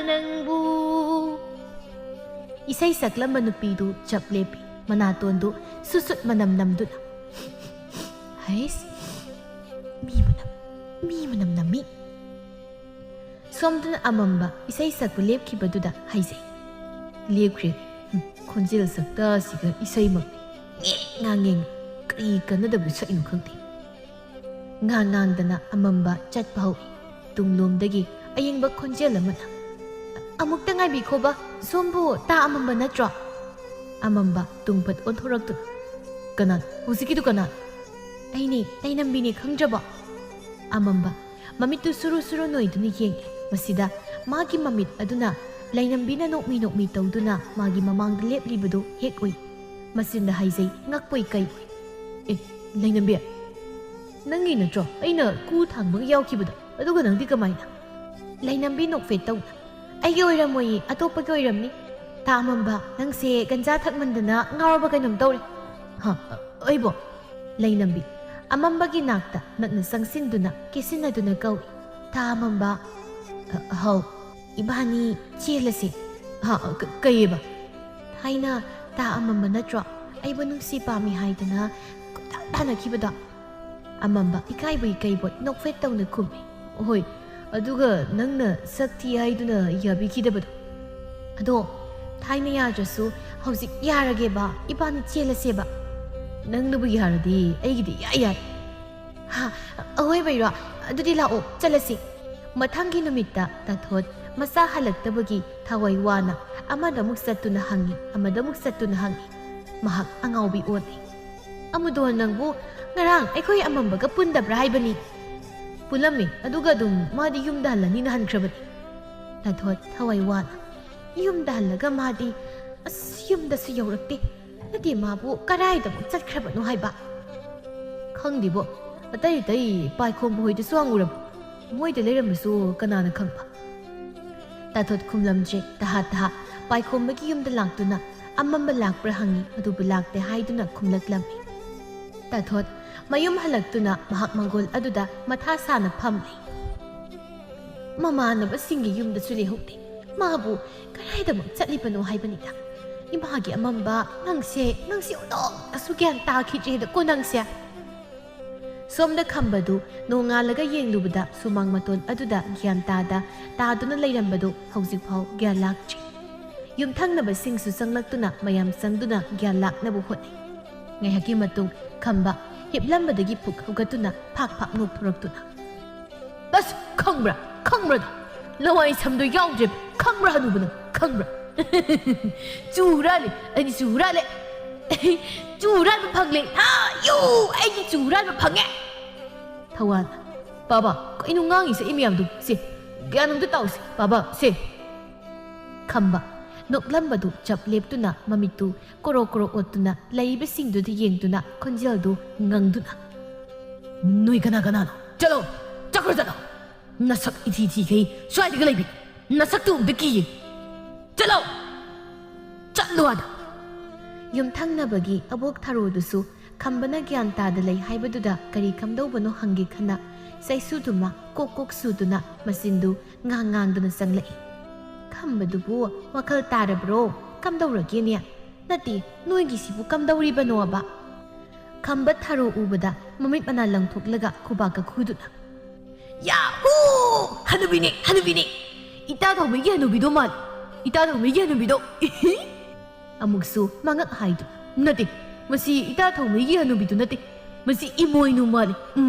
낭부 이사이 saklam nupidu chap lepi ꯃꯅꯥꯇꯣꯟꯗꯨ ꯁꯨꯠ ꯃꯅꯝ ꯅꯝꯗꯨꯅ ꯍꯩꯁ ꯃꯤ ꯃꯅꯝ ꯅꯝꯃꯤ ꯁꯣꯝꯗꯨꯅ ꯑꯃꯝꯕ ꯏꯁꯩ ꯁꯛꯄ ꯂꯦꯞꯈꯤꯕꯗꯨꯗ ꯍꯥꯏꯖꯩ ꯂꯦꯞꯈ꯭ꯔꯦ ꯈꯣꯟꯖꯦꯜ ꯁꯛꯇꯥꯁꯤꯒ ꯏꯁꯩꯃꯛ ꯉꯥꯡꯉꯦꯡ ꯀꯔꯤ ꯀꯟꯅꯗꯕ ꯁꯛꯏꯅꯣ ꯈꯪꯗꯦ ꯉꯥꯡꯗꯅ ꯑꯃꯝꯕ ꯆꯠꯄ ꯍꯧꯏ ꯇꯨꯡꯂꯣꯝꯗꯒꯤ ꯑꯌꯤꯡꯕ ꯈꯣꯟꯖꯦꯜ ꯑꯃꯅ ꯑꯃꯨꯛꯇ ꯉꯥꯏꯕꯤꯈꯣꯕ ꯁꯣꯝꯕꯨ ꯇꯥ ꯑꯃꯝꯕ ꯅꯠꯇ꯭ꯔꯣ ꯑꯃꯝꯕ ꯇꯨꯡꯐꯠ ꯑꯣꯟꯊꯣꯔꯛꯇꯨꯅ ꯀꯅꯥ ꯍꯧꯖꯤꯛꯀꯤꯗꯨ ꯀꯅꯥ ꯑꯩꯅꯦ ꯂꯩꯅꯝꯕꯤꯅꯦ ꯈꯪꯗ꯭ꯔꯕꯣ ꯑꯃꯝꯕ ꯃꯃꯤꯠꯇꯨ ꯁꯨꯔꯨ ꯅꯣꯏꯗꯨꯅ ꯌꯦꯡꯉꯤ ꯃꯁꯤꯗ ꯃꯥꯒꯤ ꯃꯃꯤꯠ ꯑꯗꯨꯅ ꯂꯩꯅꯝꯕꯤꯅ ꯅꯣꯛꯃꯤ ꯇꯧꯗꯨꯅ ꯃꯥꯒꯤ ꯃꯃꯥꯡꯗ ꯂꯦꯞꯂꯤꯕꯗꯨ ꯍꯦꯛ ꯎꯏ ꯃꯁꯤꯅ ꯍꯥꯏꯖꯩ ꯉꯛꯄꯣꯏ ꯀꯩꯕꯣꯏ ꯂꯩꯅꯝꯕꯤ ꯅꯪꯒꯤ ꯅꯠꯇ꯭ꯔꯣ ꯑꯩꯅ ꯀꯨ ꯊꯥꯡꯕꯒ ꯌꯥꯎꯈꯤꯕꯗꯣ ꯑꯗꯨꯒ ꯅꯪꯗꯤ ꯀꯃꯥꯏꯅ ꯂꯩꯅꯝꯕꯤ ꯅꯣꯛꯐꯦꯠ ꯇꯧꯅ ꯑꯩꯒꯤ ꯑꯣꯏꯔꯝꯃꯣꯏꯌꯦ ꯑꯇꯣꯞꯄꯒꯤ ꯑꯣꯏꯔꯝꯅꯤ ꯇꯥ ꯑꯃꯝꯕ ꯅꯪꯁꯦ ꯒꯟꯖꯥ ꯊꯛꯃꯟꯗꯅ ꯉꯥꯎꯔꯕ ꯀꯩꯅꯣꯝ ꯇꯧꯔꯦ ꯑꯩꯕꯣ ꯂꯩꯅꯝꯕꯤ ꯑꯃꯝꯕꯒꯤ ꯅꯥꯛꯇ ꯅꯛꯅ ꯆꯪꯁꯤꯟꯗꯨꯅ ꯀꯦꯁꯤꯟꯅꯗꯨꯅ ꯀꯧꯏ ꯇꯥ ꯑꯃꯝꯕ ꯍꯥꯎ ꯏꯕꯥꯅꯤ ꯆꯦꯜꯂꯁꯤ ꯀꯩꯑꯕ ꯊꯥꯏꯅ ꯇꯥ ꯑꯃꯝꯕ ꯅꯠꯇ꯭ꯔꯣ ꯑꯩꯕꯨ ꯅꯨꯡꯁꯤ ꯄꯥꯝꯃꯤ ꯍꯥꯏꯗꯅ ꯀꯣꯏꯇꯥꯟ ꯇꯥꯟꯅꯈꯤꯕꯗꯣ ꯑꯃꯝꯕ ꯏꯀꯥꯏꯕꯣꯏ ꯀꯩꯕꯣꯏ ꯅꯣꯛꯐꯦꯠ ꯇꯧꯅ ꯈꯨꯝꯃꯤ ꯍꯣꯏ ꯑꯗꯨꯒ ꯅꯪꯅ ꯁꯛ ꯊꯤ ꯍꯥꯏꯗꯨꯅ ꯌꯥꯕꯤꯈꯤꯗꯕꯗꯣ ꯑꯗꯣ ꯊꯥꯏꯅ ꯌꯥꯗ꯭ꯔꯁꯨ ꯍꯧꯖꯤꯛ ꯌꯥꯔꯒꯦꯕ ꯏꯕꯥꯅꯤ ꯆꯦꯜꯂꯁꯦꯕ ꯅꯪꯅꯕꯨ ꯌꯥꯔꯗꯤ ꯑꯩꯒꯤꯗꯤ ꯌꯥꯏ ꯑꯍꯣꯏꯕꯩꯔꯣ ꯑꯗꯨꯗꯤ ꯂꯥꯛꯑꯣ ꯆꯠꯂꯁꯤ ꯃꯊꯪꯒꯤ ꯅꯨꯃꯤꯠꯇ ꯇꯥꯊꯣꯠ ꯃꯆꯥ ꯍꯜꯂꯛꯇꯕꯒꯤ ꯊꯋꯥꯏ ꯋꯥꯅ ꯑꯃꯗ ꯑꯃꯨꯛ ꯆꯠꯇꯨꯅ ꯍꯪꯉꯤ ꯑꯃꯗ ꯑꯃꯨꯛ ꯆꯠꯇꯨꯅ ꯍꯪꯉꯤ ꯃꯍꯥꯛ ꯑꯉꯥꯎꯕꯤ ꯑꯣꯜꯂꯤ ꯑꯃꯗꯣ ꯅꯪꯕꯨ ꯉꯔꯥꯡ ꯑꯩꯈꯣꯏ ꯑꯃꯝꯕꯒ ꯄꯨꯟꯗꯕ꯭ꯔꯥ ꯍꯥꯏꯕꯅꯤ ꯄꯨꯜꯂꯝꯃꯤ ꯑꯗꯨꯒ ꯑꯗꯨꯝ ꯃꯥꯗꯤ ꯌꯨꯝꯗ ꯍꯜꯂꯅꯤꯅ ꯍꯟꯈ꯭ꯔꯕꯅꯤ ꯇꯥꯊꯣꯠ ꯊꯋꯥꯏ ꯋꯥꯅ ꯌꯨꯝꯗ ꯍꯜꯂꯒ ꯃꯥꯗꯤ ꯌꯨꯝꯗꯁꯨ ꯌꯧꯔꯛꯇꯦ ꯅꯠꯇꯦ ꯃꯥꯕꯨ ꯀꯔꯥꯏꯗꯃꯨꯛ ꯆꯠꯈ꯭ꯔꯕꯅꯣ ꯍꯥꯏꯕ ꯈꯪꯗꯦꯕꯣ ꯑꯇꯩ ꯄꯥꯏꯈꯣꯝꯕ ꯍꯣꯏꯗꯁꯨ ꯍꯪꯉꯨꯔꯕ ꯃꯣꯏꯗ ꯂꯩꯔꯝꯕꯁꯨ ꯀꯅꯥꯅ ꯈꯪꯕ ꯇꯥꯊꯣꯠ ꯈꯨꯝꯂꯝꯗ꯭ꯔꯦ ꯇꯍꯥ ꯄꯥꯏꯈꯣꯝꯕꯒꯤ ꯌꯨꯝꯗ ꯂꯥꯛꯇꯨꯅ ꯑꯃꯝꯕ ꯂꯥꯛꯄ꯭ꯔꯥ ꯍꯪꯉꯤ ꯑꯗꯨꯕꯨ ꯂꯥꯛꯇꯦ ꯍꯥꯏꯗꯨꯅ ꯈꯨꯝꯂꯛꯂꯝꯃꯤ ꯇꯥꯊꯣꯠ ꯃꯌꯨꯝ ꯍꯜꯂꯛꯇꯨꯅ ꯃꯍꯥꯛ ꯃꯪꯒꯣꯜ ꯑꯗꯨꯗ ꯃꯊꯥ ꯁꯥꯅ ꯐꯝꯂꯤ ꯃꯃꯥꯟꯅꯕꯁꯤꯡꯒꯤ ꯌꯨꯝꯗꯁꯨ ꯂꯩꯍꯧꯗꯦ ꯃꯥꯕꯨ ꯀꯔꯥꯏꯗꯃꯨꯛ ꯆꯠꯂꯤꯕꯅꯣ ꯍꯥꯏꯕꯅꯤꯗ ꯏꯃꯥꯒꯤ ꯑꯃꯝꯕ ꯅꯪꯁꯦ ꯑꯣꯟꯊꯣꯛꯅꯁꯨ ꯒ꯭ꯌꯥꯟ ꯇꯥꯈꯤꯗ꯭ꯔꯦꯗꯀꯣ ꯅꯪꯁꯦ ꯁꯣꯝꯗ ꯈꯝꯕꯗꯨ ꯅꯣꯡꯉꯥꯜꯂꯒ ꯌꯦꯡꯂꯨꯕꯗ ꯁꯨꯃꯥꯡ ꯃꯇꯣꯟ ꯑꯗꯨꯗ ꯒ꯭ꯌꯥꯟ ꯇꯥꯗꯨꯅ ꯂꯩꯔꯝꯕꯗꯨ ꯍꯧꯖꯤꯛꯐꯥꯎ ꯒ꯭ꯌꯥꯟ ꯂꯥꯛꯇ꯭ꯔꯤ ꯌꯨꯝꯊꯪꯅꯕꯁꯤꯡꯁꯨ ꯆꯪꯂꯛꯇꯨꯅ ꯃꯌꯥꯝ ꯆꯪꯗꯨꯅ ꯒ꯭ꯌꯥꯟ ꯂꯥꯛꯅꯕ ꯍꯣꯠꯅꯩ ꯉꯥꯏꯍꯥꯛꯀꯤ ꯃꯇꯨꯡ ꯈꯝꯕ ꯍꯤꯞꯂꯝꯕꯗꯒꯤ ꯄꯨꯛ ꯍꯧꯒꯠꯇꯨꯅ ꯐꯥꯛ ꯅꯣꯛꯊꯣꯔꯛꯇꯨꯅ ꯑꯁ ꯈꯪꯕ꯭ꯔꯗꯣ ꯂꯋꯥꯏ ꯁꯝꯗꯣ ꯌꯥꯎꯗ꯭ꯔꯦ ꯈꯪꯕ꯭ꯔꯥ ꯍꯅꯨꯕꯅ ꯈꯪꯕ꯭ꯔꯥ ꯆꯨꯔꯥꯂꯦ ꯑꯩꯗꯤ ꯆꯨꯔꯥꯟꯕ ꯐꯪꯂꯦ ꯑꯩꯒꯤ ꯆꯨꯔꯥꯟꯕ ꯐꯪꯉꯦ ꯊꯋꯥꯟꯅ ꯕꯥꯕꯥ ꯀꯩꯅꯣ ꯉꯥꯡꯉꯤꯁꯦ ꯑꯩ ꯃꯌꯥꯝꯗꯨ ꯁꯦ ꯒ꯭ꯌꯥꯟ ꯑꯝꯇ ꯇꯥꯎꯁꯦ ꯕꯥꯕꯥ ꯁꯦ ꯈꯝꯕ ꯅꯣꯛꯂꯝꯕꯗꯨ ꯆꯞ ꯂꯦꯞꯇꯨꯅ ꯃꯃꯤꯠꯇꯨ ꯀꯣꯔꯣꯛ ꯑꯣꯠꯇꯨꯅ ꯂꯩꯔꯤꯕꯁꯤꯡꯗꯨꯗ ꯌꯦꯡꯗꯨꯅ ꯈꯣꯟꯖꯦꯜꯗꯨ ꯉꯪꯗꯨꯅ ꯅꯣꯏ ꯀꯅꯥꯅꯣ ꯆꯠꯈ꯭ꯔꯣ ꯅꯁꯛ ꯏꯊꯤꯈꯩ ꯁ꯭ꯋꯥꯏꯗꯒ ꯂꯩꯕꯤ ꯅꯁꯛꯇꯨ ꯑꯝꯇ ꯀꯤꯌꯦ ꯆꯠꯂꯣ ꯑꯗ ꯌꯨꯝꯊꯪꯅꯕꯒꯤ ꯑꯕꯣꯛ ꯊꯥꯔꯣꯗꯨꯁꯨ ꯈꯝꯕꯅ ꯒ꯭ꯌꯥꯟ ꯇꯥꯗ ꯂꯩ ꯍꯥꯏꯕꯗꯨꯗ ꯀꯔꯤ ꯀꯝꯗꯧꯕꯅꯣ ꯍꯪꯒꯦ ꯈꯟꯅ ꯆꯩꯁꯨꯗꯨꯃ ꯀꯣꯛ ꯁꯨꯗꯨꯅ ꯃꯆꯤꯟꯗꯨ ꯉꯥꯡꯗꯨꯅ ꯆꯪꯂꯛꯏ ꯈꯝꯕꯗꯨꯕꯨ ꯋꯥꯈꯜ ꯇꯥꯔꯕ꯭ꯔꯣ ꯀꯝꯗꯧꯔꯒꯦꯅꯦ ꯅꯠꯇꯦ ꯅꯣꯏꯒꯤꯁꯤꯕꯨ ꯀꯝꯗꯧꯔꯤꯕꯅꯣꯕ ꯈꯝꯕ ꯊꯥꯔꯣ ꯎꯕꯗ ꯃꯃꯤꯠ ꯃꯅꯥ ꯂꯪꯊꯣꯛꯂꯒ ꯈꯨꯕꯥꯛꯀ ꯈꯨꯗꯨꯅ ꯌꯥꯍꯨ ꯍꯅꯨꯕꯤꯅꯦ ꯏꯇꯥ ꯊꯧꯃꯩꯒꯤ ꯍꯅꯨꯕꯤꯗꯣ ꯃꯥꯜꯂꯤ ꯏꯇꯥ ꯊꯧꯃꯩꯒꯤ ꯍꯅꯨꯕꯤꯗꯣ ꯑꯃꯨꯛꯁꯨ ꯃꯉꯛ ꯍꯥꯏꯗꯨ ꯅꯠꯇꯦ ꯃꯁꯤ ꯏꯇꯥ ꯊꯧꯃꯩꯒꯤ ꯍꯅꯨꯕꯤꯗꯨ ꯅꯠꯇꯦ ꯃꯁꯤ ꯏꯃꯣꯏꯅꯨ ꯃꯥꯜꯂꯤ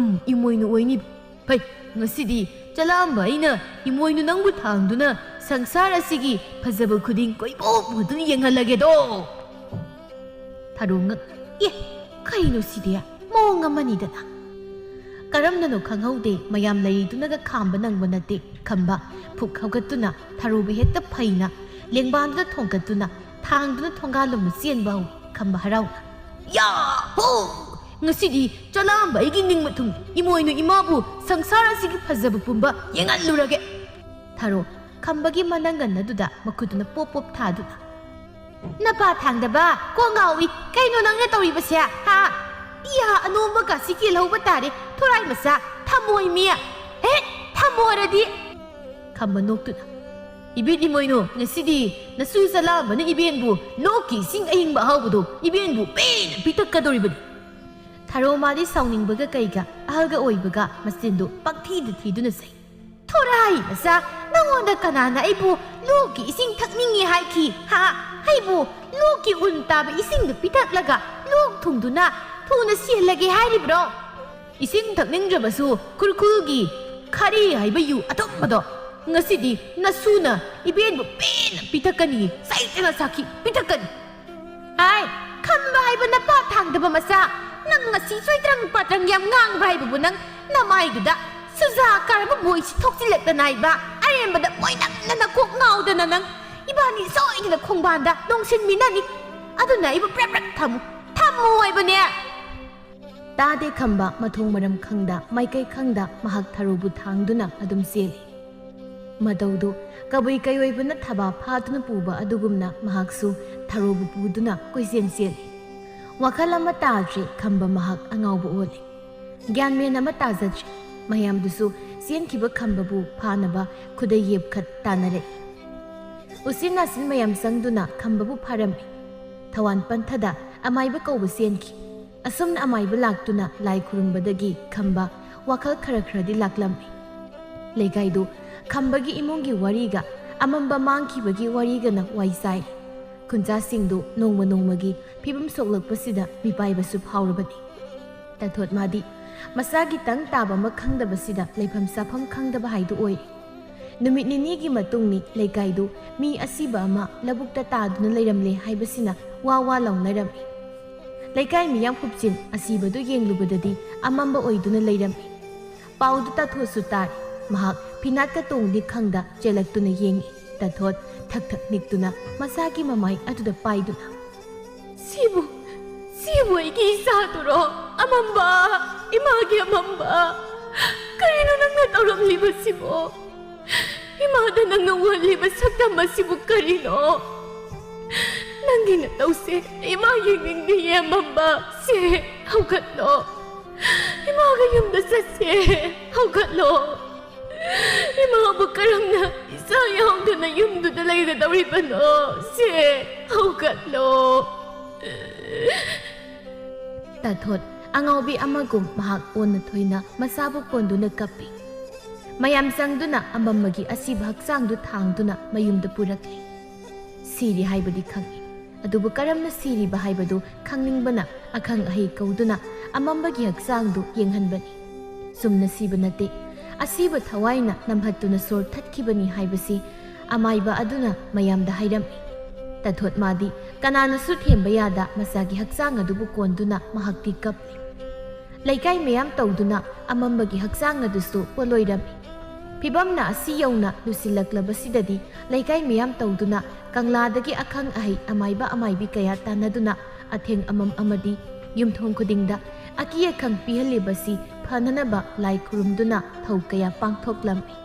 ꯏꯃꯣꯏꯅු ꯑꯣꯏꯅꯤꯕ ꯐꯩ ꯉꯁꯤꯗꯤ ꯆꯂꯥꯝꯕ ꯑꯩꯅ ꯏꯃꯣꯏꯅꯨ ꯅꯪꯕꯨ ꯊꯥꯡꯗꯨꯅ ꯁꯪꯁꯥꯔ ꯑꯁꯤꯒꯤ ꯐꯖꯕ ꯈꯨꯗꯤꯡ ꯀꯣꯏꯄꯣꯛꯄꯗꯨꯅ ꯌꯦꯡꯍꯜꯂꯒꯦꯗꯣ ꯊꯥꯔꯣ ꯉꯛ ꯀꯩꯅꯣ ꯁꯤꯗꯤ ꯃꯑꯣꯡ ꯑꯃꯅꯤꯗꯅ ꯀꯔꯝꯅꯅꯣ ꯈꯪꯍꯧꯗꯦ ꯃꯌꯥꯝ ꯂꯩꯔꯤꯗꯨꯅꯒ ꯈꯥꯝꯕ ꯅꯪꯕ ꯅꯠꯇꯦ ꯈꯝꯕ ꯐꯨꯛ ꯍꯧꯒꯠꯇꯨꯅ ꯊꯥꯔꯣꯕꯨ ꯍꯦꯛꯇ ꯐꯩꯅ ꯂꯦꯡꯕꯥꯟꯗꯨꯗ ꯊꯣꯡꯒꯠꯇꯨꯅ ꯊꯥꯡꯗꯨꯅ ꯊꯣꯡꯒꯥꯜꯂꯣꯝꯗ ꯆꯦꯟꯕ ꯍꯧꯏ ꯈꯝꯕ ꯍꯔꯥꯎꯅ ꯌꯥꯍꯣ ꯉꯁꯤꯗꯤ ꯆꯂꯥꯝꯕ ꯑꯩꯒꯤ ꯅꯤꯡꯕ ꯊꯨꯡ ꯏꯃꯣꯏꯅꯨ ꯏꯃꯥꯕꯨ ꯁꯪꯁꯥꯔ ꯑꯁꯤꯒꯤ ꯐꯖꯕ ꯄꯨꯝꯕ ꯌꯦꯡꯍꯜꯂꯨꯔꯒꯦ ꯊꯥꯔꯣ ꯈꯝꯕꯒꯤ ꯃꯅꯪꯒꯟ ꯑꯗꯨꯗ ꯃꯈꯨꯠꯇꯨꯅ ꯄꯣꯞ ꯊꯥꯗꯨꯅ ꯅꯄꯥ ꯊꯥꯡꯗꯕ ꯀꯣ ꯉꯥꯎꯏ ꯀꯩꯅꯣ ꯅꯪꯅ ꯇꯧꯔꯤꯕꯁꯦ ꯏꯌꯥ ꯑꯅꯣꯝꯕꯒ ꯁꯤ ꯀꯦꯜꯍꯧꯕ ꯇꯥꯔꯦ ꯊꯣꯔꯥꯏ ꯃꯆꯥ ꯊꯝꯃꯣꯏ ꯃꯤ ꯊꯝꯃꯣꯔꯗꯤ ꯈꯝꯕ ꯅꯣꯛꯇꯨꯅ Ibin imoino ngasidi nasu salabana ibinbu loki sing ayingba hawbudu ibinbu pen pitakadoribani Tharomadi sauningbaga kaiga ahalga oibaga masindu pakthida thiduna sai Thorai masa nangonda kanana aibu loki ising thakningi haiki ha haibu loki untaba ising pitaklaga lok thungduna thuna sielage hairibro Ising thakningdrabasu kurkulgi khari haiba yu atopmado Ngasidi nasuna ibinbu pen pitakani saitena saki pitakani Ai khamba haiba napa thangdaba masa nang ngasi soitrang patrang yam ngang haibu nang namaigda suza karaba boy thoksilek naiba arembada moinang nana kok ngaudana nang ibani soidina khongbanda dongsin minani aduna ibu prep thamu haibane Tade khamba mathong maram khangda maikai khangda mahak tharubu thangduna adum seli Madaudu kabui kayoibuna thaba phatuna puba adugumna mahaksu tharubu puduna koisen seli Wakhalama tadri khamba mahak angaubu oli Gyanmen ama tazaj mayamdusu sien kiba khambabu phanaba khuda yebkhat tanare Usin nasin mayam sangduna khambabu pharami Thawan panthada amaiba kaubu senki Asumna amaiba laktuna lai khurumbadagi khamba wakhal khara khradi laklammi Legaidu khambagi imungi wariga amamba mangkibagi wariga na waisai Kunja singdu nongmagi phibam soklakpasida mipaibasu phawrabani Tathot madi masagi tang taba ma khangdabasida leifam safam khangdaba haidu oi Numit ninigi matungni leikaidu mi asiba ama labukta taduna leiramle haibasina wawa launarami Leikai miyam khupchin asibadu yenglubadadi amamba oiduna leirami Paudu tathosu tari mahak pinatka tongdi khangda chelaktuna yengi Tathot thak niktuna masagi mamai atuda paiduna Sibu igi saduro amamba imagi amamba karino nang natawramliba sibo Imada nang nawaliba sakdama sibu karino Nangi natawse imagi ningdi amamba se hawgatlo Imagi yamda sa se hawgatlo Imaga bukarang na isa yaong doon na yung doon na lang natawriban o si hawgatlo Tathot angawbi amagum mahak on na thoy na masabu kondo na kapi Mayam sang doon na amamagi asib haksang doon thang doon na mayumda purakli Siri haibadi kangi Adubu karam na siri ba haibado kangning ba na akang ahay kaw doon na amambagi haksang doon yenghan ba ni Sumna siba nati Asiba thawai na namhatuna sor thatkibani haibasi amaiba aduna mayamda hairami Tathot madi kanana su themba yada masagi haksang adubu konduna mahakti kapli Laikai mayam tawduna amambagi haksang adusu poloirami Pibamna asi yauna lusilaklabasidadi laikai mayam tawduna kangladagi akhang ahay amaiba amaibi kaya tanaduna atheng amam amadi yumthong khudingda akiya khang pihalibasi Phananaba lai khurumduna thau kaya pangthoklammi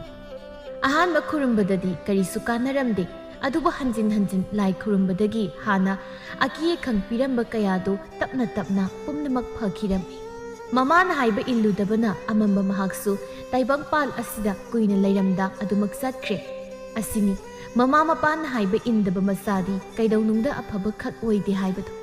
Ahanba khurumbadadi karisu kanaramde aduba hanjin lai khurumbadagi hana akiye khang piramba kayado tapna pumnamak phakhirammi Mamana haiba illudabana amamba mahaksu taibangpal asida kuina leiramda adumak satkre asini mama mapan haiba indaba masadi kaidawnungda afaba khak oide haibadu